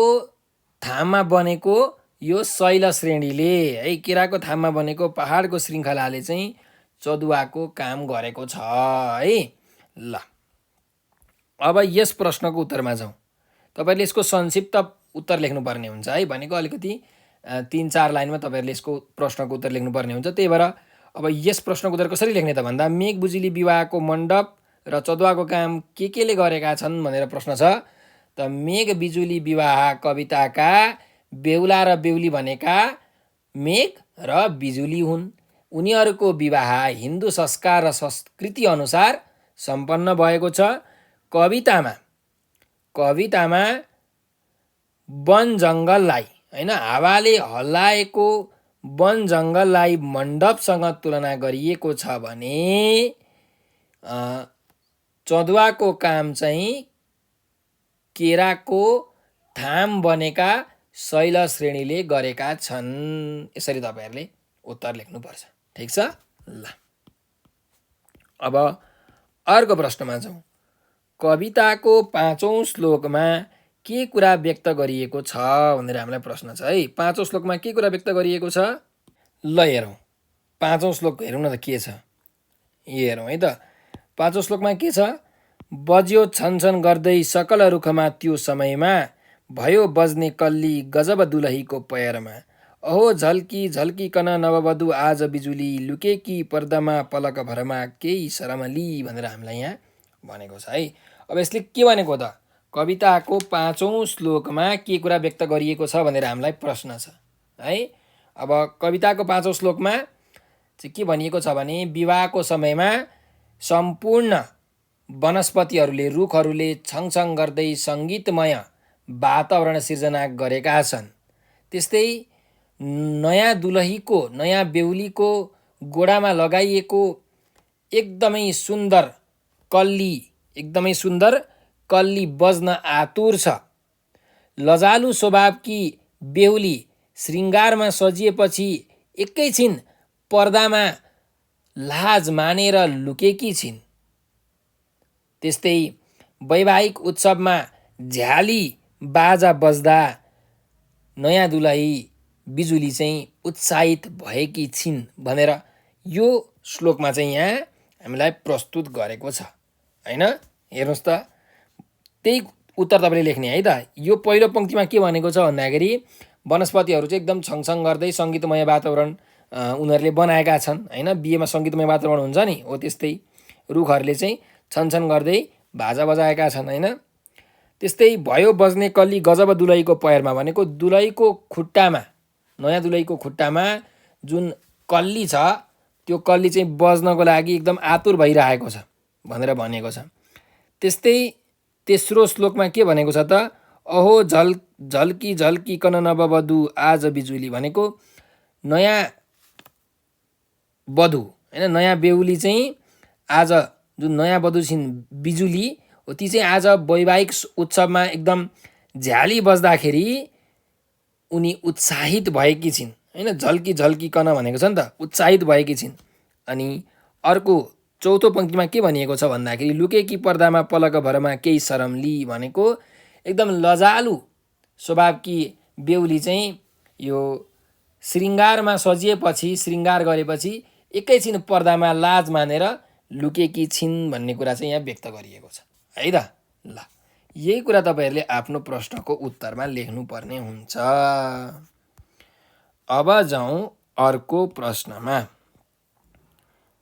थाममा बनेको यो शैल श्रेणीले है, केराको थाममा बनेको पहाडको श्रृङ्खलाले चाहिँ चदुवाको काम गरेको छ है। ल अब यस प्रश्नको उत्तरमा जाउँ। तपाईले यसको संक्षिप्त उत्तर लेख्नुपर्ने हुन्छ है। भनेको अलिकति 3-4 लाइनमा तपाईहरुले यसको प्रश्नको उत्तर लेख्नुपर्ने हुन्छ। त्यही भएर अब यस प्रश्नको उत्तर कसरी लेख्ने त भन्दा मेघ बिजुली विवाहको मण्डप र चदुवाको काम केले गरेका छन् भनेर प्रश्न छ। त मेघ बिजुली विवाह कविताका बेहुला र बेहुली भनेका मेघ र बिजुली हुन्। उनीहरूको विवाह हिन्दू संस्कार र संस्कृति अनुसार सम्पन्न भएको छ। कवितामा वन जङ्गललाई हैन, हावाले हल्लाएको वन जङ्गललाई मण्डपसँग तुलना गरिएको छ भने चदुवाको काम चाहिँ केराको थाम बनेका शैल श्रेणीले गरेका छन्। यसरी तपाईहरुले उत्तर लेख्नुपर्छ। ठीक छ। ल अब अर्को प्रश्नमा जाउँ। कविताको 5औं श्लोकमा के कुरा व्यक्त गरिएको छ भनेर हामीलाई प्रश्न छ है। 5औं श्लोकमा के कुरा व्यक्त गरिएको छ, ल हेरौँ। 5औं श्लोक हेरौँ न त के छ, हेरौँ है त। 5औं श्लोकमा के छ, बज्यो छनछन गर्दै सकल रुखमा त्यो समयमा भयो बज्ने कल्ली गजब दुलहीको पैरमा अहो झल्की झल्किकन नववधु आज बिजुली लुकेकी पर्दामा पलक भरमा केही शरमली भनेर हामीलाई यहाँ भनेको छ है। अब यसले के भनेको त, कविताको 5औं श्लोकमा के कुरा व्यक्त गरिएको छ भनेर हामीलाई प्रश्न छ है। अब कविताको 5औं श्लोकमा चाहिँ के भनिएको छ भने विवाहको समयमा सम्पूर्ण वनस्पतिहरूले रुखहरूले छङछङ गर्दै सङ्गीतमय वातावरण सिर्जना गरेका छन्। त्यस्तै नयाँ दुलहीको नयाँ बेहुलीको गोडामा लगाइएको एकदमै सुन्दर कल्ली बज्न आतुर छ। लजालु स्वभावकी बेहुली श्रृङ्गारमा सजिएपछि एकैछिन पर्दामा लाज मानेर लुकेकी छिन्। त्यस्तै वैवाहिक उत्सवमा झ्याली बाजा बज्दा नयाँ दुलही बिजुली चाहिँ उत्साहित भएकी छिन् भनेर यो श्लोकमा चाहिँ यहाँ हामीलाई प्रस्तुत गरेको छ हैन। हेर्नुहोस् त, त्यही उत्तर तपाईँले लेख्ने है त। यो पहिलो पङ्क्तिमा के भनेको छ भन्दाखेरि वनस्पतिहरू चाहिँ एकदम छङछङ गर्दै सङ्गीतमय वातावरण उनीहरूले बनाएका छन् हैन। बिहेमा सङ्गीतमय वातावरण हुन्छ नि, हो त्यस्तै रुखहरूले चाहिँ छनछन गर्दै बाजा बजाएका छन् हैन। त्यस्तै भयो बज्ने कल्ली गजब दुलहीको पैरमा भनेको दुलहीको खुट्टामा, नयाँ दुलहीको खुट्टामा जुन कल्ली छ त्यो कल्ली चाहिँ बज्नको लागि एकदम आतुर भइरहेको छ भनेर भनेको छ। त्यस्तै तेस्रो श्लोकमा के भनेको छ त, अहो झल्की झल्किकन नववधु आज बिजुली भनेको नयाँ वधु हैन, नयाँ बेहुली चाहिँ आज जुन नयाँ वधु छिन् बिजुली हो, ती चाहिँ आज वैवाहिक उत्सवमा एकदम झ्याली बज्दाखेरि उनी उत्साहित भएकी छिन् हैन। झल्की झल्किकन भनेको छ नि त, उत्साहित भएकी छिन्। अनि अर्को चौथो पङ्क्तिमा के भनिएको छ भन्दाखेरि लुकेकी पर्दामा पलक भरमा केही शरमली भनेको एकदम लजालु स्वभावकी बेहुली चाहिँ यो श्रृङ्गारमा सजिएपछि, श्रृङ्गार गरेपछि एकैछिन पर्दामा लाज मानेर लुकेकी छिन् भन्ने कुरा चाहिँ यहाँ व्यक्त गरिएको छ है त। ल, यही कुरा तपाईँहरूले आफ्नो प्रश्नको उत्तरमा लेख्नुपर्ने हुन्छ। अब जाउँ अर्को प्रश्नमा।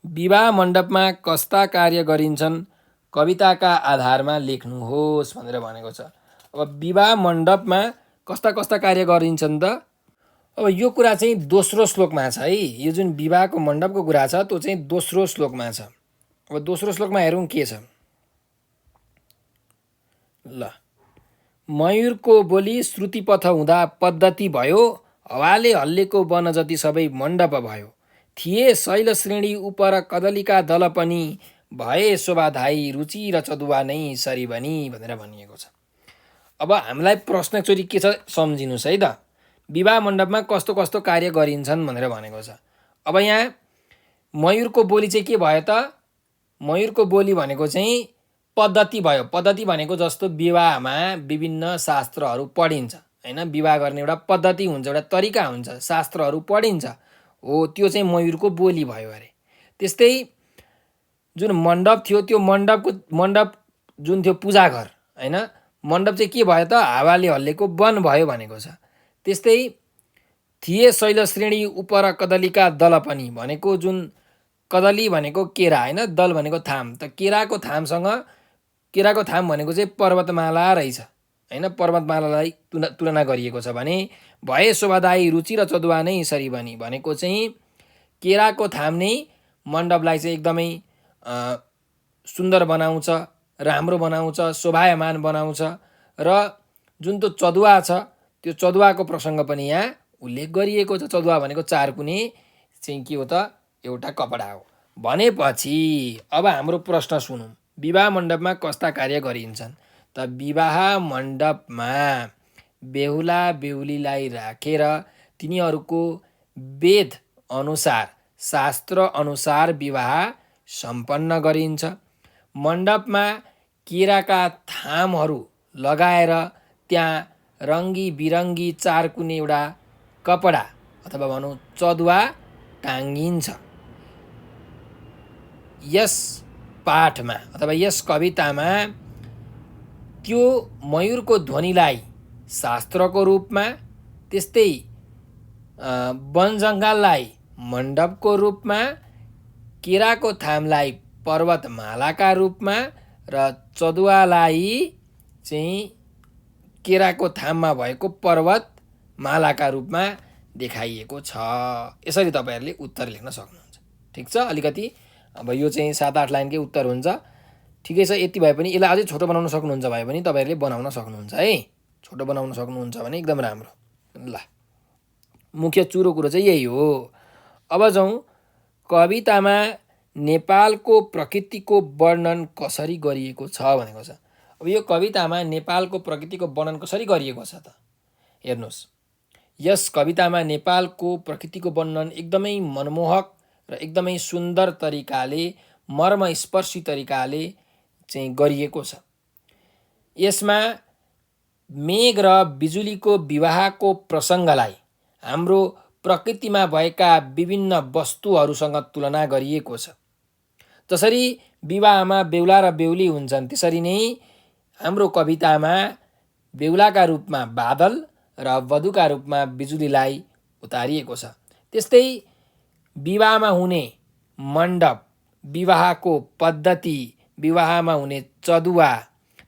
विवाह मण्डपमा कस्ता कार्य गरिन्छन् कविताका आधारमा लेख्नुहोस् भनेर भनेको छ। अब विवाह मण्डपमा कस्ता कस्ता कार्य गरिन्छन् त, अब यो कुरा चाहिँ दोस्रो श्लोकमा छ है। यो जुन विवाहको मण्डपको कुरा छ त्यो चाहिँ दोस्रो श्लोकमा छ। अब दोस्रो श्लोकमा हेरौँ के छ। ल, मयूरको बोली श्रुतिपथ हुँदा पद्धति भयो, हवाले हल्लेको वन जति सबै मण्डप भयो, थिए शैल श्रेणी उपर कदलीका दल पनि, भए शोभाधाई रुचि र चदुवा नै सरी बनी भनेर भनिएको छ। अब हामीलाई प्रश्न चोरी के छ सम्झिनुहोस् है त। विवाह मण्डपमा कस्तो कस्तो कार्य गरिन्छन् भनेर भनेको छ। अब यहाँ मयूरको बोली चाहिँ के भयो त, मयूरको बोली भनेको चाहिँ पद्धति भयो। पद्धति भनेको जस्तो विवाहमा विभिन्न शास्त्रहरू पढिन्छ हैन। विवाह गर्ने एउटा पद्धति हुन्छ, एउटा तरिका हुन्छ, शास्त्रहरू पढिन्छ, हो त्यो चाहिँ मयूरको बोली भयो अरे। त्यस्तै जुन मण्डप थियो त्यो मण्डप जुन थियो पूजा घर हैन, मण्डप चाहिँ के भयो त, हावाले हल्लेको वन भयो भनेको छ। त्यस्तै थिए शैल श्रेणी उपर कदलीका दल पनि भनेको जुन कदली भनेको केरा हैन, दल भनेको थाम, त केराको थाम भनेको चाहिँ पर्वतमाला रहेछ हैन। पर्वतमालालाई तुलना गरिएको छ भने भए शोभादायी रुचि र चदुवा नै सरी बनी भनेको चाहिँ केराको थाम नै मण्डपलाई चाहिँ एकदमै सुन्दर बनाउँछ, राम्रो बनाउँछ, शोभायमान बनाउँछ। र जुन त्यो चदुवा छ त्यो चदुवाको प्रसङ्ग पनि यहाँ उल्लेख गरिएको छ। चदुवा भनेको चारकुने चाहिँ के हो त, एउटा कपडा हो भनेपछि अब हाम्रो प्रश्न सुनौँ। विवाह मण्डपमा कस्ता कार्य गरिन्छन् त, विवाह मण्डपमा बेहुला बेहुलीलाई राखेर तिनीहरूको वेद अनुसार, शास्त्र अनुसार विवाह सम्पन्न गरिन्छ। मण्डपमा केराका थामहरू लगाएर त्यहाँ रङ्गी बिरङ्गी चारकुने एउटा कपडा अथवा भनौँ चदुवा टाङ्गिन्छ। यस पाठमा अथवा यस कवितामा त्यो मयूरको ध्वनिलाई शास्त्रको रूपमा, त्यस्तै वन जङ्गललाई मण्डपको रूपमा, केराको थामलाई पर्वतमालाका रूपमा र चदुवालाई चाहिँ केराको थाममा भएको पर्वतमालाका रूपमा देखाइएको छ। यसरी तपाईँहरूले उत्तर लेख्न सक्नुहुन्छ। ठिक छ, अलिकति अब यो चाहिँ 7-8 लाइनकै उत्तर हुन्छ। ठिकै छ, यति भए पनि यसलाई अझै छोटो बनाउन सक्नुहुन्छ भए पनि तपाईँहरूले बनाउन सक्नुहुन्छ है। छोटो बनाउन सक्नुहुन्छ भने एकदम राम्रो। ल, मुख्य चुरो कुरो चाहिँ यही हो। अब जाउँ कवितामा नेपालको प्रकृतिको वर्णन कसरी गरिएको छ भनेको छ। अब यो कवितामा नेपालको प्रकृतिको वर्णन कसरी गरिएको छ त हेर्नुहोस्। यस कवितामा नेपालको प्रकृतिको वर्णन एकदमै मनमोहक र एकदमै सुन्दर तरिकाले, मर्मस्पर्शी तरिकाले चाहिँ गरिएको छ। यसमा मेघ र बिजुलीको विवाहको प्रसङ्गलाई हाम्रो प्रकृतिमा भएका विभिन्न वस्तुहरूसँग तुलना गरिएको छ। जसरी विवाहमा बेहुला र बेहुली हुन्छन्, त्यसरी नै हाम्रो कवितामा बेहुलाका रूपमा बादल र वधुका रूपमा बिजुलीलाई उतारिएको छ। त्यस्तै विवाहमा हुने मण्डप, विवाहको पद्धति, विवाहमा हुने चदुवा,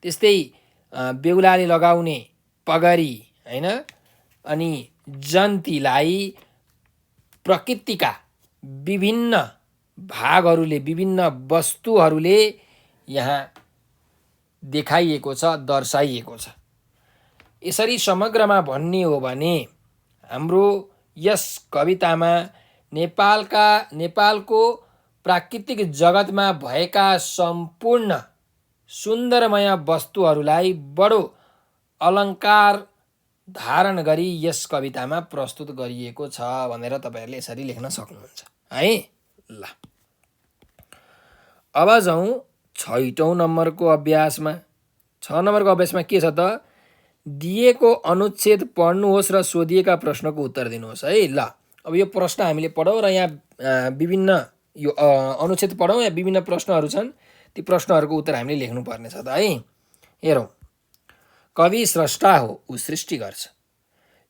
त्यस्तै बेहुलाले लगाउने पगरी हैन, अनि जन्तीलाई प्रकृतिका विभिन्न भागहरूले, विभिन्न वस्तुहरूले यहाँ देखाइएको छ, दर्शाइएको छ। यसरी समग्रमा भन्ने हो भने हाम्रो यस कवितामा नेपालको प्राकृतिक जगतमा भएका सम्पूर्ण सुन्दरमय वस्तुहरूलाई बडो अलङ्कार धारण गरी यस कवितामा प्रस्तुत गरिएको छ भनेर तपाईँहरूले यसरी लेख्न सक्नुहुन्छ है। ल, अब जाउँ 6औं नम्बरको अभ्यासमा। 6 नम्बरको अभ्यासमा के छ त, दिएको अनुच्छेद पढ्नुहोस् र सोधिएका प्रश्नको उत्तर दिनुहोस् है। ल, अब यो प्रश्न हामीले पढौँ र यहाँ विभिन्न यो अनुच्छेद पढौँ, यहाँ विभिन्न प्रश्नहरू छन्, ती प्रश्नहरूको उत्तर हामीले लेख्नुपर्ने छ त है। हेरौँ, कवि स्रष्टा हो, ऊ सृष्टि गर्छ।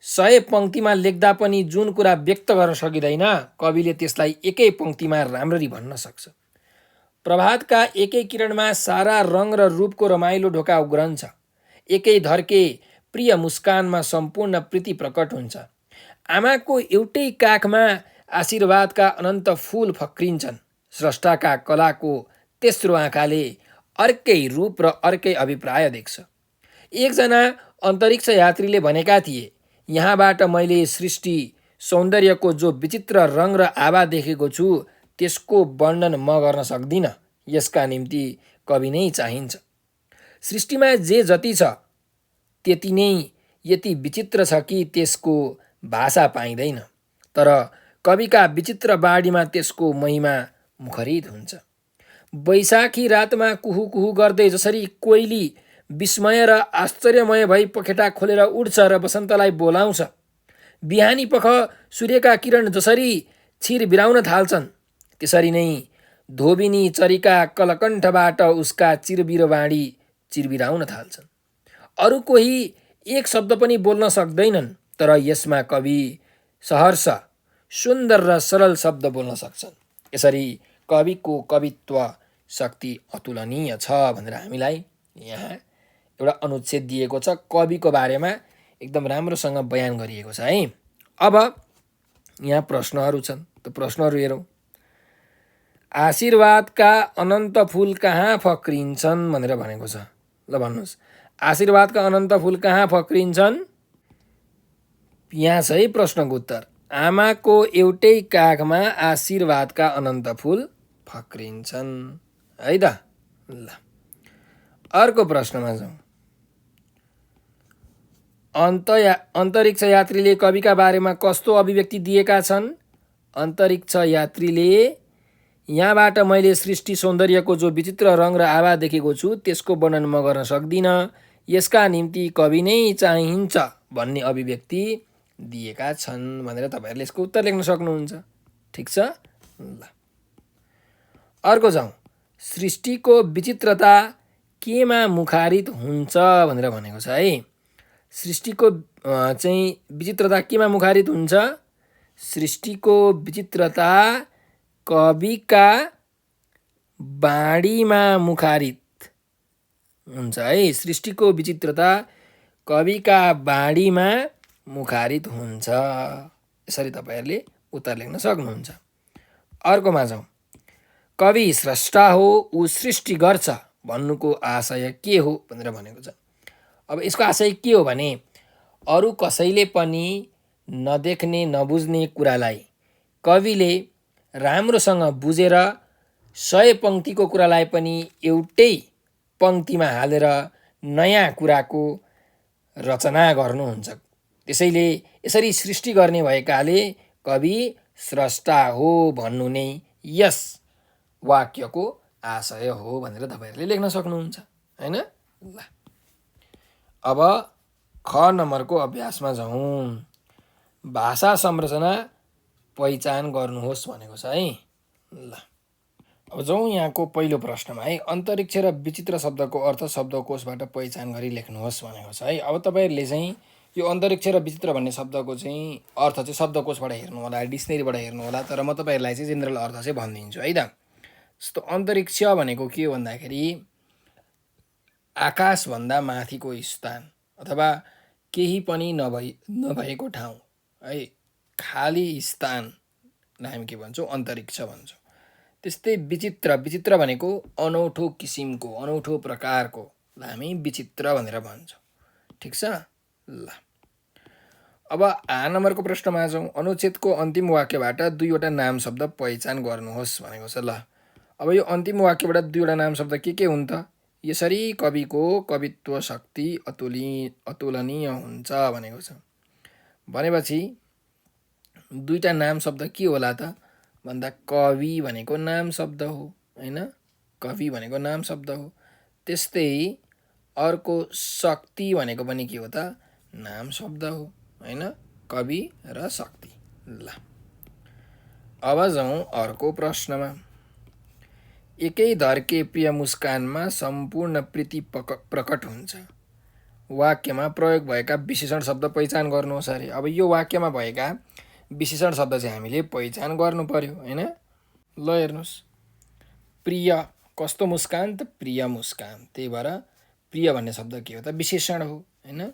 100 पङ्क्तिमा लेख्दा पनि जुन कुरा व्यक्त गर्न सकिँदैन, कविले त्यसलाई एकै पङ्क्तिमा राम्ररी भन्न सक्छ। प्रभातका एकै किरणमा सारा रङ र रूपको रमाइलो ढोका उग्रन्छ। एकै धर्के प्रिय मुस्कानमा सम्पूर्ण प्रीति प्रकट हुन्छ। आमाको एउटै काखमा आशीर्वादका अनन्त फूल फक्रिन्छन्। स्रष्टाका कलाको तेस्रो आँखाले अर्कै रूप र अर्कै अभिप्राय देख्छ। एकजना अन्तरिक्ष यात्रीले भनेका थिए, यहाँबाट मैले सृष्टि सौन्दर्यको जो विचित्र रङ र आभा देखेको छु त्यसको वर्णन म गर्न सक्दिनँ। यसका निम्ति कवि नै चाहिन्छ। सृष्टिमा जे जति छ त्यति नै यति विचित्र छ कि त्यसको भाषा पाइँदैन। तर कविका विचित्र बाढीमा त्यसको महिमा मुखरित हुन्छ। वैशाखी रातमा कुहु कुहु गर्दै जसरी कोइली विस्मय र आश्चर्यमय भई पखेटा खोलेर उड्छ र बसन्तलाई बोलाउँछ, बिहानी पख सूर्यका किरण जसरी छिर बिराउन थाल्छन्, त्यसरी नै धोबिनी चरीका कलकण्ठबाट उसका चिरबिरवाणी चिरबिराउन थाल्छन्। अरू कोही एक शब्द पनि बोल्न सक्दैनन्, तर यसमा कवि सहर्ष सुन्दर र सरल शब्द बोल्न सक्छन्। यसरी कविको कवित्व शक्ति अतुलनीय छ भनेर हामीलाई यहाँ एउटा अनुच्छेद दिएको छ। कविको बारेमा एकदम राम्रोसँग बयान गरिएको छ है। अब यहाँ प्रश्नहरू छन्, त्यो प्रश्नहरू हेरौँ। आशीर्वादका अनन्त फूल कहाँ फक्रिन्छन् भनेर भनेको छ। ल भन्नुहोस्, आशीर्वादका अनन्त फूल कहाँ फक्रिन्छन्? यहाँ छ है प्रश्नको उत्तर, आमाको एउटै काखमा आशीर्वादका अनन्त फूल फक्रिन्छन् है त। ल, अर्को प्रश्नमा जाउँ। अन्तरिक्ष यात्रीले कविका बारेमा कस्तो अभिव्यक्ति दिएका छन्? अन्तरिक्ष यात्रीले यहाँबाट मैले सृष्टि सौन्दर्यको जो विचित्र रङ र आभा देखेको छु त्यसको वर्णन म गर्न सक्दिनँ। यसका निम्ति कवि नै चाहिन्छ भन्ने अभिव्यक्ति दिएका छन् भनेर तपाईँहरूले यसको उत्तर लेख्न सक्नुहुन्छ। ठिक छ। ल, अर्को जाउँ। सृष्टिको विचित्रता केमा मुखारित हुन्छ भनेर भनेको छ है। सृष्टिको चाहिँ विचित्रता केमा मुखारित हुन्छ? सृष्टिको विचित्रता कविका बाणीमा मुखारित हुन्छ है। सृष्टिको विचित्रता कविका बाणीमा मुखारित हुन्छ। यसरी तपाईँहरूले उत्तर लेख्न सक्नुहुन्छ। अर्कोमा जाउँ। कवि स्रष्टा हो, ऊ सृष्टि गर्छ भन्नुको आशय के हो भनेर भनेको छ। अब यसको आशय के हो भने अरू कसैले पनि नदेख्ने नबुझ्ने कुरालाई कविले राम्रोसँग बुझेर 100 पङ्क्तिको कुरालाई पनि एउटै पङ्क्तिमा हालेर नयाँ कुराको रचना गर्नुहुन्छ। त्यसैले यसरी सृष्टि गर्ने भएकाले कवि स्रष्टा हो भन्नु नै यस वाक्यको आशय हो भनेर तपाईँहरूले लेख्न सक्नुहुन्छ हैन। ल अब ख नम्बरको अभ्यासमा जाउँ। भाषा संरचना पहिचान गर्नुहोस् भनेको छ है। ल अब जाउँ यहाँको पहिलो प्रश्नमा है। अन्तरिक्ष र विचित्र शब्दको अर्थ शब्दकोशबाट पहिचान गरी लेख्नुहोस् भनेको छ है। अब तपाईँहरूले चाहिँ यो अन्तरिक्ष र विचित्र भन्ने शब्दको चाहिँ अर्थ चाहिँ शब्दकोशबाट हेर्नु होला, डिक्सनेरीबाट हेर्नु होला, तर म तपाईँहरूलाई चाहिँ जेनरल अर्थ चाहिँ भनिदिन्छु है त। जस्तो अन्तरिक्ष भनेको के हो भन्दाखेरि आकाशभन्दा माथिको स्थान अथवा केही पनि नभएको ठाउँ है, खाली स्थानलाई हामी के भन्छौँ अन्तरिक्ष भन्छौँ। त्यस्तै विचित्र भनेको अनौठो किसिमको अनौठो प्रकारकोलाई हामी विचित्र भनेर भन्छौँ। ठिक छ। ल अब आ नम्बरको प्रश्नमा जाउँ। अनुच्छेदको अन्तिम वाक्यबाट 2वटा नाम शब्द पहिचान गर्नुहोस् भनेको छ। ल अब यो अन्तिम वाक्यबाट 2वटा नाम शब्द के हुन् त? यसरी कविको कवित्व शक्ति अतुलनीय हुन्छ भनेको छ। भनेपछि 2टा नाम शब्द के होला त भन्दा कवि भनेको नाम शब्द हो हैन, कवि भनेको नाम शब्द हो। त्यस्तै अर्को शक्ति भनेको पनि के हो त नाम शब्द हो हैन, कवि र शक्ति। ल अब जाउँ अर्को प्रश्नमा। एकै धर्के प्रिय मुस्कानमा सम्पूर्ण प्रीति प्रकट हुन्छ। वाक्यमा प्रयोग भएका विशेषण शब्द पहिचान गर्नुहोस् अरे। अब यो वाक्यमा भएका विशेषण शब्द चाहिँ हामीले पहिचान गर्नु पर्यो हैन। ल हेर्नुहोस्, प्रिय कस्तो मुस्कान त प्रिय मुस्कान, त्यही भएर प्रिय भन्ने शब्द के हो त विशेषण हो हैन।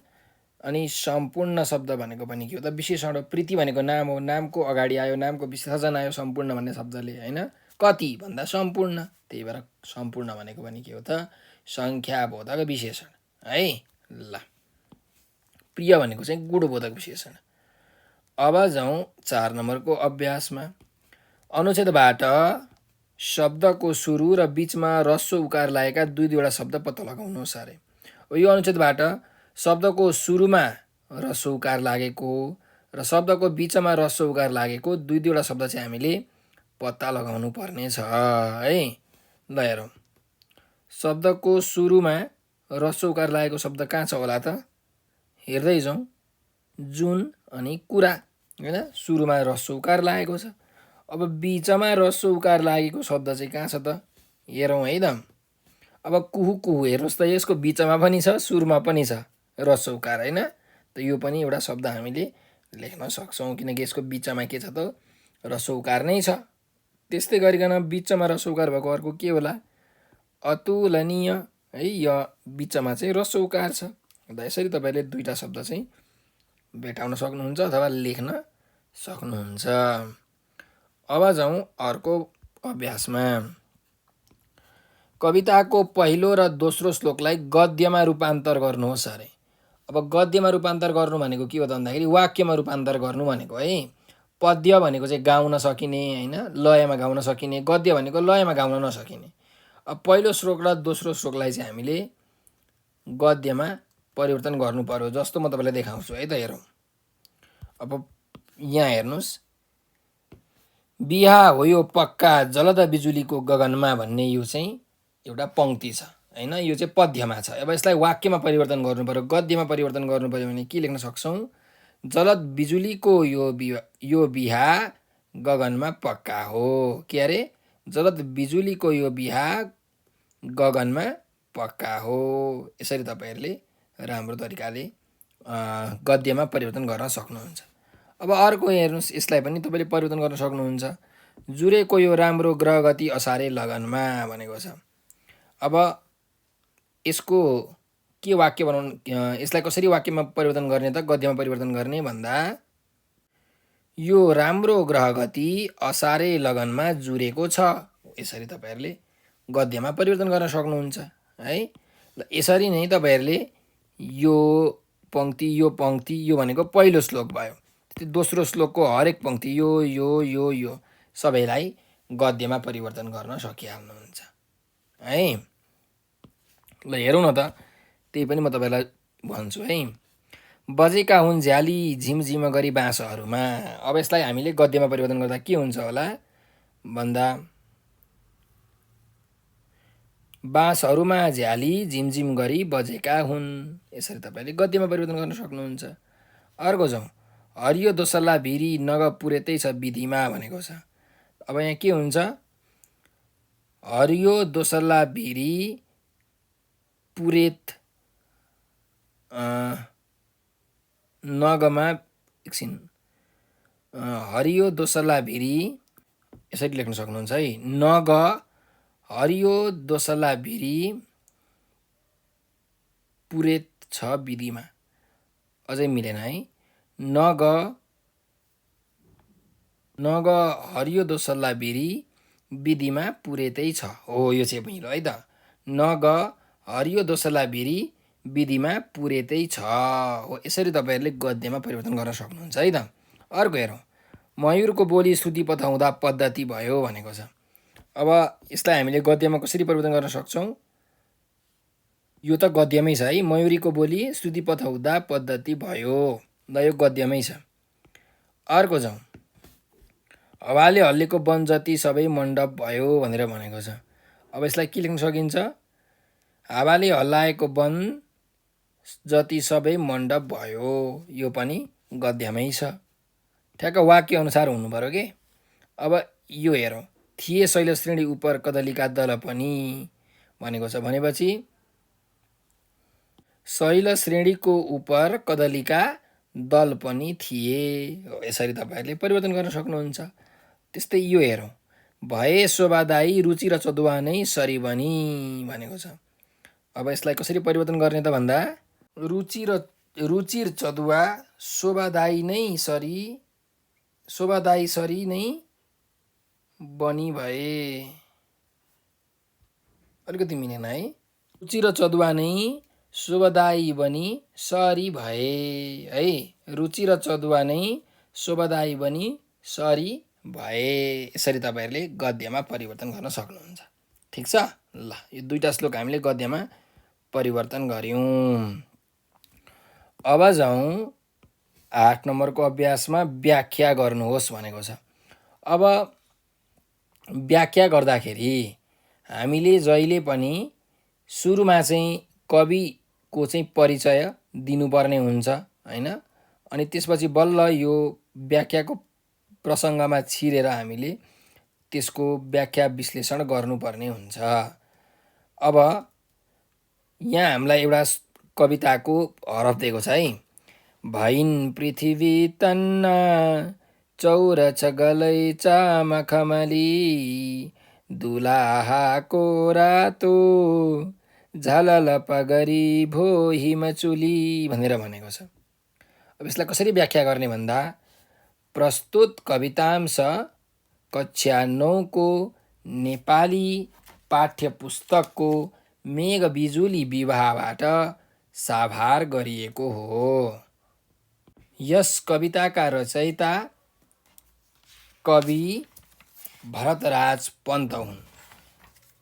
अनि सम्पूर्ण शब्द भनेको पनि के हो त विशेषण हो। प्रीति भनेको नाम हो, नामको अगाडि आयो, नामको विशेषण आयो सम्पूर्ण भन्ने शब्दले हैन। कति भन्दा सम्पूर्ण, त्यही भएर सम्पूर्ण भनेको पनि के हो त सङ्ख्याबोधक विशेषण है। ल प्रिय भनेको चाहिँ गुणबोधक विशेषण। अब जाउँ 4 नम्बरको अभ्यासमा। अनुच्छेदबाट शब्दको सुरु र बीचमा ह्रस्व उकार लागेका 2वटा शब्द पत्ता लगाउनुहोस् अरे। यो अनुच्छेदबाट शब्दको सुरुमा ह्रस्व उकार लागेको र शब्दको बीचमा ह्रस्व उकार लागेको 2वटा शब्द चाहिँ हामीले पत्ता लगाउनु पर्ने छ है। ल हेरौँ, शब्दको सुरुमा ह्रस्व उकार लागेको शब्द कहाँ छ होला त? हेर्दै जाउँ। जुन अनि कुरा हैन, सुरुमा ह्रस्व उकार लागेको छ। अब बीचमा ह्रस्व उकार लागेको शब्द चाहिँ कहाँ छ त? हेरौँ है त। अब कुहु कुहु हेर्नुहोस् त, यसको बीचमा पनि छ सुरुमा पनि छ ह्रस्व उकार हैन। त यो पनि एउटा शब्द हामीले लेख्न सक्छौँ किनकि यसको बीचमा के छ त ह्रस्व उकार नै छ। त्यस्तै गरिकन बीचमा ह्रस्व उकार भएको अर्को के होला? अतुलनीय है, यो बीचमा चाहिँ ह्रस्व उकार छ। यसरी तपाईँले 2टा शब्द चाहिँ भेटाउन सक्नुहुन्छ अथवा लेख्न सक्नुहुन्छ। अब जाउँ अर्को अभ्यासमा। कविताको पहिलो र दोस्रो श्लोकलाई गद्यमा रूपान्तर गर्नुहोस् अरे। अब गद्यमा रूपान्तर गर्नु भनेको के हो त भन्दाखेरि वाक्यमा रूपान्तर गर्नु भनेको है। पद्य भनेको चाहिँ गाउन सकिने हैन, लयमा गाउन सकिने, गद्य भनेको लयमा गाउन नसकिने। अब पहिलो श्लोक र दोस्रो श्लोकलाई चाहिँ हामीले गद्यमा परिवर्तन गर्नु पर्यो। जस्तो म तपाईँलाई देखाउँछु है त। हेरौँ, अब यहाँ हेर्नुहोस्, बिहा हो यो पक्का जलद बिजुलीको गगनमा भन्ने यो चाहिँ एउटा पङ्क्ति छ हैन, यो चाहिँ पद्यमा छ। अब यसलाई वाक्यमा परिवर्तन गर्नु पर्यो, गद्यमा परिवर्तन गर्नु पर्यो भने के लेख्न सक्छौँ? जलद बिजुलीको यो बिहा गगनमा पक्का हो। के अरे? जलद बिजुलीको यो बिहा गगनमा पक्का हो। यसरी तपाईँहरूले राम्रो तरिकाले गद्यमा परिवर्तन गर्न सक्नुहुन्छ। अब अर्को हेर्नुहोस्, यसलाई पनि तपाईँले परिवर्तन गर्न सक्नुहुन्छ। जुरेको यो राम्रो ग्रह गति असारे लगनमा भनेको छ। अब यसको के वाक्य बनाउनु, यसलाई कसरी वाक्यमा परिवर्तन गर्ने त, गद्यमा परिवर्तन गर्ने भन्दा यो राम्रो ग्रह गति असारे लगनमा जुरेको छ, यसरी तपाईँहरूले गद्यमा परिवर्तन गर्न सक्नुहुन्छ है। ल यसरी नै तपाईँहरूले यो पङ्क्ति यो भनेको पहिलो श्लोक भयो। दोस्रो श्लोकको हरेक पङ्क्ति यो सबैलाई गद्यमा परिवर्तन गर्न सकिहाल्नुहुन्छ है। ल हेरौँ न त, त्यही पनि म तपाईँलाई भन्छु है। बजेका हुन् झ्याली झिमझिम गरी बाँसहरूमा। अब यसलाई हामीले गद्यमा परिवर्तन गर्दा के हुन्छ होला भन्दा, बाँसहरूमा झ्याली झिमझिम गरी बजेका हुन्, यसरी तपाईँले गद्यमा परिवर्तन गर्न सक्नुहुन्छ। अर्को जाउँ, हरियो दोसल्ला भिरी नग पुरेतै छ विधिमा भनेको छ। अब यहाँ के हुन्छ, हरियो दोसल्ला भिरी पुरेत नगमा, एकछिन, हरियो दोसल्ला भिरी यसरी लेख्न सक्नुहुन्छ है। नग हरियो दोसल्ला भिरी पुरेत छ विधिमा, अझै मिलेन है। नग हरियो दोसल्ला भिरी विधिमा पुरेतै छ, हो यो चाहिँ मिलो है त। नग हरियो दोसल्ला भिरी विधिमा पुरेतै छ, हो यसरी तपाईँहरूले गद्यमा परिवर्तन गर्न सक्नुहुन्छ है त। अर्को हेरौँ, मयुरको बोली श्रुति पठाउँदा पद्धति भयो भनेको छ। अब यसलाई हामीले गद्यमा कसरी परिवर्तन गर्न सक्छौँ, यो त गद्यमै छ है। मयुरीको बोली श्रुति पठाउँदा पद्धति भयो, ल यो गद्यमै छ। अर्को जाउँ, हावाले हल्लेको वन जति सबै मण्डप भयो भनेर भनेको छ। अब यसलाई के लेख्न सकिन्छ, हावाले हल्लाएको वन जति सबै मण्डप भयो, यो पनि गद्यमै छ। ठ्याक्क वाक्य अनुसार हुनु पर्यो के। अब यो हेरौँ, थिए शैलश्रेणी उपर कदलीका दल पनि भनेको छ, भनेपछि शैलश्रेणीको उपर कदलीका दल पनि थिए, यसरी तपाईँहरूले परिवर्तन गर्न सक्नुहुन्छ। त्यस्तै यो हेरौँ, भए शोभादायी रुचि र चदुवा नै सरी बनी भनेको छ। अब यसलाई कसरी परिवर्तन गर्ने त भन्दा, रुचि र चदुवा शोभादायी सरी नै बनी भए, अलिकति मिलेन है। रुचि र चदुवा नै शोभादायी बनी सरी भए है। रुचि र चदुवा नै शोभादायी बनी सरी भए, यसरी तपाईँहरूले गद्यमा परिवर्तन गर्न सक्नुहुन्छ। ठिक छ। ल यो दुईवटा श्लोक हामीले गद्यमा परिवर्तन गऱ्यौँ। अब जाउँ 8 नम्बरको अभ्यासमा व्याख्या गर्नुहोस् भनेको छ। अब व्याख्या गर्दाखेरि हामीले जहिले पनि सुरुमा चाहिँ कविको चाहिँ परिचय दिनुपर्ने हुन्छ हैन, अनि त्यसपछि बल्ल यो व्याख्याको प्रसङ्गमा छिरेर हामीले त्यसको व्याख्या विश्लेषण गर्नुपर्ने हुन्छ। अब यहाँ हामीलाई एउटा कविताको हरफ दिएको छ है। भइन् पृथ्वी तन्ना चौरछ गलै चामखमली दुलाहाको रातो झलल पगरी भो हिमचुली भनेर भनेको छ। अब यसलाई कसरी व्याख्या गर्ने भन्दा, प्रस्तुत कवितांश कक्षा 9 को नेपाली पाठ्य पुस्तकको मेघ बिजुली विवाहबाट साभार गरिएको हो। यस कविताका रचयिता कवि भरतराज पन्त हुन्।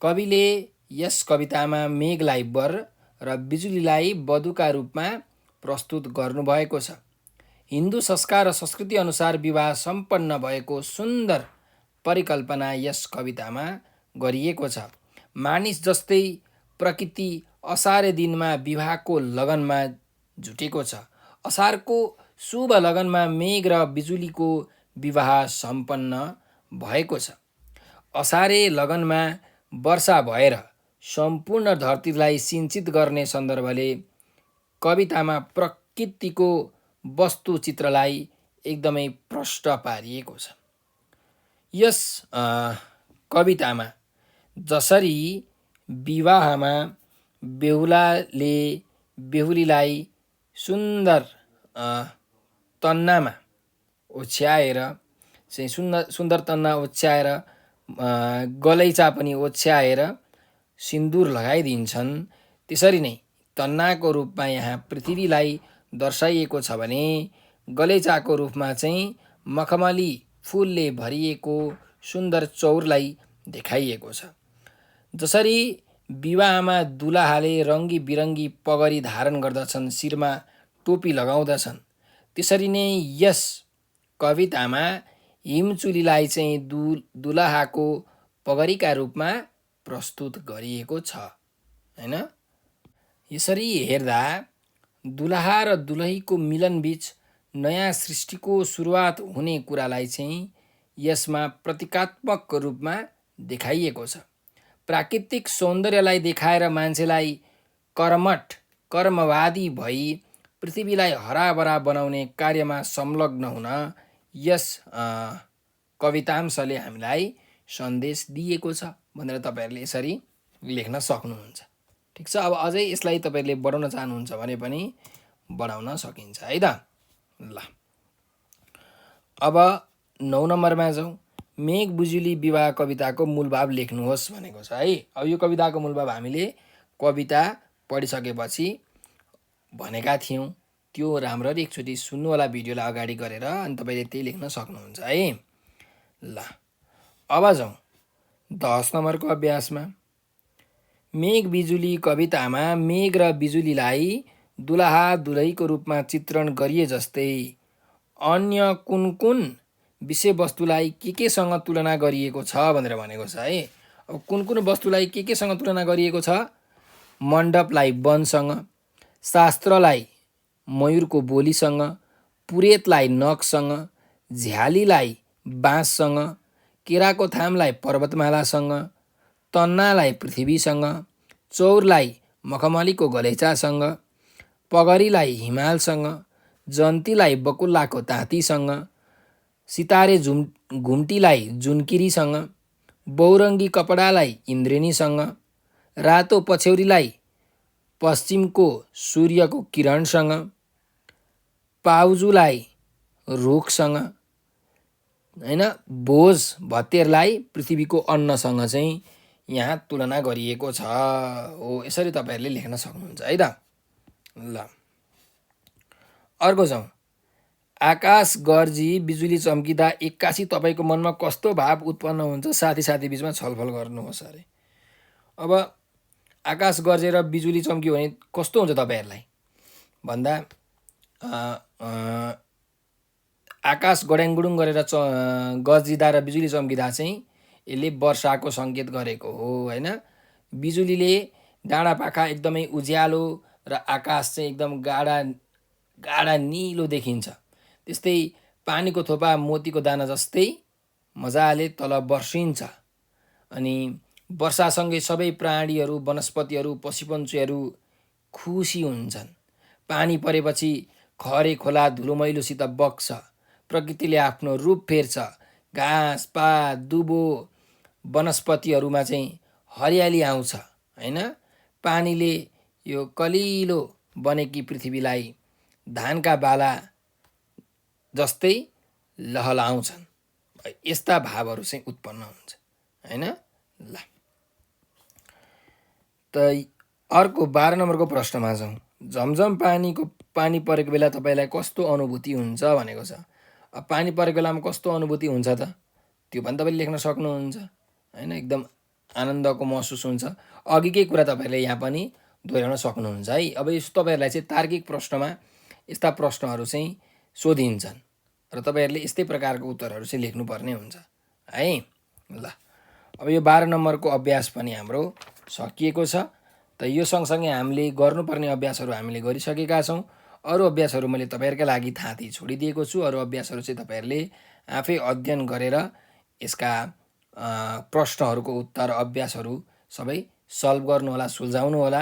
कविले यस कवितामा मेघलाई वर र बिजुलीलाई वधुका रूपमा प्रस्तुत गर्नुभएको छ। हिन्दू संस्कार र संस्कृति अनुसार विवाह सम्पन्न भएको सुन्दर परिकल्पना यस कवितामा गरिएको छ। मानिस जस्तै प्रकृति असारे दिनमा विवाहको लगनमा जुटेको छ। असारको शुभ लगनमा मेघ र बिजुलीको विवाह सम्पन्न भएको छ। असारे लगनमा वर्षा भएर सम्पूर्ण धरतीलाई सिञ्चित गर्ने सन्दर्भले कवितामा प्रकृतिको वस्तु चित्रलाई एकदमै प्रष्ट पारिएको छ। यस कवितामा जसरी विवाहमा बेहुलाले बेहुलीलाई सुन्दर तन्नामा ओछ्याएर चाहिँ सुन्दर तन्ना ओछ्याएर गलैँचा पनि ओछ्याएर सिन्दुर लगाइदिन्छन्, त्यसरी नै तन्नाको रूपमा यहाँ पृथ्वीलाई दर्शाइएको छ भने गलैँचाको रूपमा चाहिँ मखमली फुलले भरिएको सुन्दर चौरलाई देखाइएको छ। जसरी विवाहमा दुलाहाले रङ्गी बिरङ्गी पगरी धारण गर्दछन्, शिरमा टोपी लगाउँदछन्, त्यसरी नै यस कवितामा हिमचुलीलाई चाहिँ दुलाहाको पगरीका रूपमा प्रस्तुत गरिएको छ हैन। यसरी हेर्दा दुलाहा र दुलहीको मिलनबीच नयाँ सृष्टिको सुरुवात हुने कुरालाई चाहिँ यसमा प्रतीकात्मक रूपमा देखाइएको छ। प्राकृतिक सौन्दर्यलाई देखाएर मान्छेलाई कर्मवादी भई पृथ्वीलाई हराभरा बनाउने कार्यमा संलग्न हुन यस कवितांशले हामीलाई सन्देश दिएको छ भनेर तपाईहरुले यसरी लेख्न सक्नुहुन्छ। ठिक छ, अब अझै यसलाई तपाईहरुले बढाउन चाहनुहुन्छ भने पनि बढाउन सकिन्छ है त। ल अब 9 नम्बरमा जाउँ। मेघ बिजुली विवाह कविताको मूलभाव लेख्नुहोस् भनेको छ है। अब यो कविताको मूलभाव हामीले कविता पढिसकेपछि भनेका थियौँ, त्यो राम्ररी एकचोटि सुन्नु होला भिडियोलाई अगाडि गरेर, अनि तपाईले त्यही लेख्न सक्नुहुन्छ है। ल अब जाउँ 10 नम्बरको अभ्यासमा। मेघ बिजुली कवितामा मेघ र बिजुलीलाई दुलाहा दुलहीको रूपमा चित्रण गरिए जस्तै अन्य कुन कुन विषयवस्तुलाई के सँग तुलना गरिएको छ भनेर भनेको छ है। अब कुन कुन वस्तुलाई के सँग तुलना गरिएको छ? मण्डपलाई वनसँग, शास्त्रलाई मयूरको बोलीसँग, पुरेतलाई नखसँग, झ्यालीलाई बाँससँग, केराको थामलाई पर्वतमालासँग, तन्नालाई पृथ्वीसँग, चौरलाई मखमलीको गलैँचासँग, पगरीलाई हिमालसँग, जन्तीलाई बकुल्लाको ताँतीसँग, सितारे घुम्टीलाई जुनकिरीसँग, बहुरङ्गी कपडालाई इन्द्रेणीसँग, रातो पछ्यौरीलाई पश्चिमको सूर्यको किरणसँग, पाउजुलाई रुखसँग हैन, भोज भतेरलाई पृथ्वीको अन्नसँग चाहिँ यहाँ तुलना गरिएको छ। हो यसरी तपाईहरुले लेख्न सक्नुहुन्छ है त। ल अर्को जाउँ। आकाश गर्जी बिजुली चम्किँदा एक्कासी तपाईको मनमा कस्तो भाव उत्पन्न हुन्छ साथी बीचमा छलफल गर्नुहोस् अरे। अब आकाश गर्जेर बिजुली चम्कियो भने कस्तो हुन्छ तपाईहरुलाई भन्दा आकाश गड्याङगुडुङ गरेर गर्जिँदा र बिजुली चम्किँदा चाहिँ यसले वर्षाको सङ्केत गरेको हो हैन। बिजुलीले डाँडापाखा एकदमै उज्यालो र आकाश चाहिँ एकदम गाढा नीलो देखिन्छ। त्यस्तै पानीको थोपा मोतीको दाना जस्तै मजाले तल बर्सिन्छ। अनि वर्षासँगै सबै प्राणीहरू, वनस्पतिहरू, पशुपन्छीहरू खुसी हुन्छन्। पानी परेपछि खरे खोला धुलोमैलोसित बग्छ, प्रकृतिले आफ्नो रूप फेर्छ, घाँस पात दुबो वनस्पतिहरूमा चाहिँ हरियाली आउँछ हैन। पानीले यो कलिलो बनेकी पृथ्वीलाई धानका बाला जस्तै लहलाउँछन्। यस्ता भावहरू चाहिँ उत्पन्न हुन्छ हैन। ल त अर्को 12 नम्बरको प्रश्नमा जाउँ। झमझम पानी परेको बेला तपाईलाई कस्तो अनुभूति हुन्छ भनेको छ। अब पानी परेको बेलामा कस्तो अनुभूति हुन्छ त, त्यो पनि तपाईले लेख्न सक्नुहुन्छ हैन। एकदम आनन्दको महसुस हुन्छ। अघिकै कुरा तपाईले यहाँ पनि दोहोर्याउन सक्नुहुन्छ है। अब यस्तो तपाईहरुलाई चाहिँ तार्किक प्रश्नमा यस्ता प्रश्नहरू चाहिँ सोधिन्छन् र तपाईहरुले यस्तै प्रकारको उत्तरहरू चाहिँ लेख्नुपर्ने हुन्छ है। ल अब यो 12 नम्बरको अभ्यास पनि हाम्रो सकिएको छ। त यो सँगसँगै हामीले गर्नुपर्ने अभ्यासहरू हामीले गरिसकेका छौँ। अरू अभ्यासहरू मैले तपाईहरुका लागि थाती छोडिदिएको छु। अरू अभ्यासहरू चाहिँ तपाईहरुले आफै अध्ययन गरेर यसका प्रश्नहरूको उत्तर अभ्यासहरू सबै सल्भ गर्नुहोला, सुल्झाउनु होला।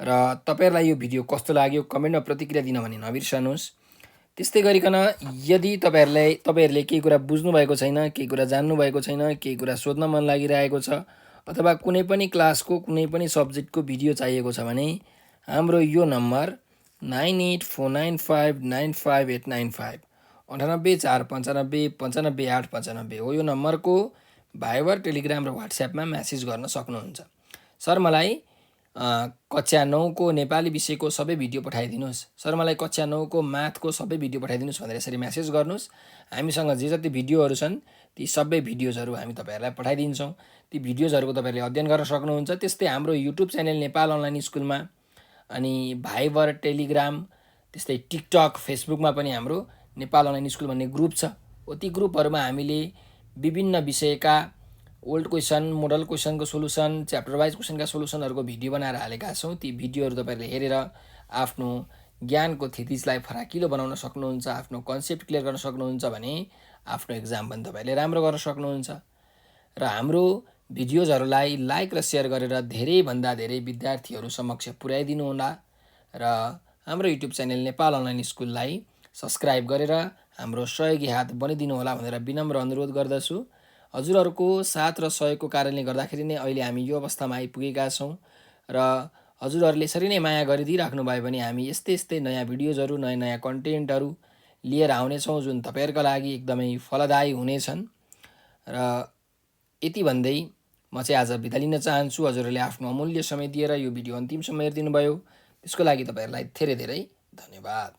र तपाईहरुलाई यो भिडियो कस्तो लाग्यो कमेन्टमा प्रतिक्रिया दिन भने नबिर्सनुहोस्। त्यस्तै गरिकन यदि तपाईँहरूले केही कुरा बुझ्नुभएको छैन, केही कुरा जान्नुभएको छैन, केही कुरा सोध्न मन लागिरहेको छ अथवा कुनै पनि क्लासको कुनै पनि सब्जेक्टको भिडियो चाहिएको छ भने हाम्रो यो नम्बर 9849595895 9845955895 हो। यो नम्बरको भाइबर, टेलिग्राम र व्हाट्सएपमा म्यासेज गर्न सक्नुहुन्छ। सर मलाई कक्षा 9 को नेपाली विषयको सबै भिडियो पठाइदिनुहोस्, सर मलाई कक्षा 9 को म्याथको सबै भिडियो पठाइदिनुहोस् भनेर यसरी म्यासेज गर्नुहोस्। हामीसँग जे जति भिडियोहरू छन् ती सबै भिडियोजहरू हामी तपाईँहरूलाई पठाइदिन्छौँ। ती भिडियोजहरूको तपाईँहरूले अध्ययन गर्न सक्नुहुन्छ। त्यस्तै हाम्रो युट्युब च्यानल नेपाल अनलाइन स्कुलमा, अनि भाइबर, टेलिग्राम, त्यस्तै टिकटक, फेसबुकमा पनि हाम्रो नेपाल अनलाइन स्कुल भन्ने ग्रुप छ। ती ग्रुपहरूमा हामीले विभिन्न विषयका ओल्ड क्वेसन, मोडल क्वेसनको सोल्युसन, च्याप्टर वाइज क्वेसनका सोल्युसनहरूको भिडियो बनाएर हालेका छौँ। ती भिडियोहरू तपाईँहरूले हेरेर आफ्नो ज्ञानको थितिजलाई फराकिलो बनाउन सक्नुहुन्छ, आफ्नो कन्सेप्ट क्लियर गर्न सक्नुहुन्छ भने आफ्नो एक्जाम पनि तपाईँहरूले राम्रो गर्न सक्नुहुन्छ। र हाम्रो भिडियोजहरूलाई लाइक र सेयर गरेर धेरैभन्दा धेरै विद्यार्थीहरू समक्ष पुर्याइदिनु होला र हाम्रो युट्युब च्यानल नेपाल अनलाइन स्कुललाई सब्सक्राइब गरेर हाम्रो सहयोगी हात बनिदिनु होला भनेर विनम्र अनुरोध गर्दछु। हजुरहरूको साथ र सहयोगको कारणले गर्दाखेरि नै अहिले हामी यो अवस्थामा आइपुगेका छौँ र हजुरहरूले यसरी नै माया गरिदिइराख्नु भयो भने हामी यस्तै नयाँ भिडियोजहरू, नयाँ कन्टेन्टहरू लिएर आउनेछौँ जुन तपाईँहरूका लागि एकदमै फलदायी हुनेछन्। र यति भन्दै म चाहिँ आज बिदा लिन चाहन्छु। हजुरहरूले आफ्नो अमूल्य समय दिएर यो भिडियो अन्तिमसम्म हेरिदिनु भयो, त्यसको लागि तपाईँहरूलाई धेरै धेरै धन्यवाद।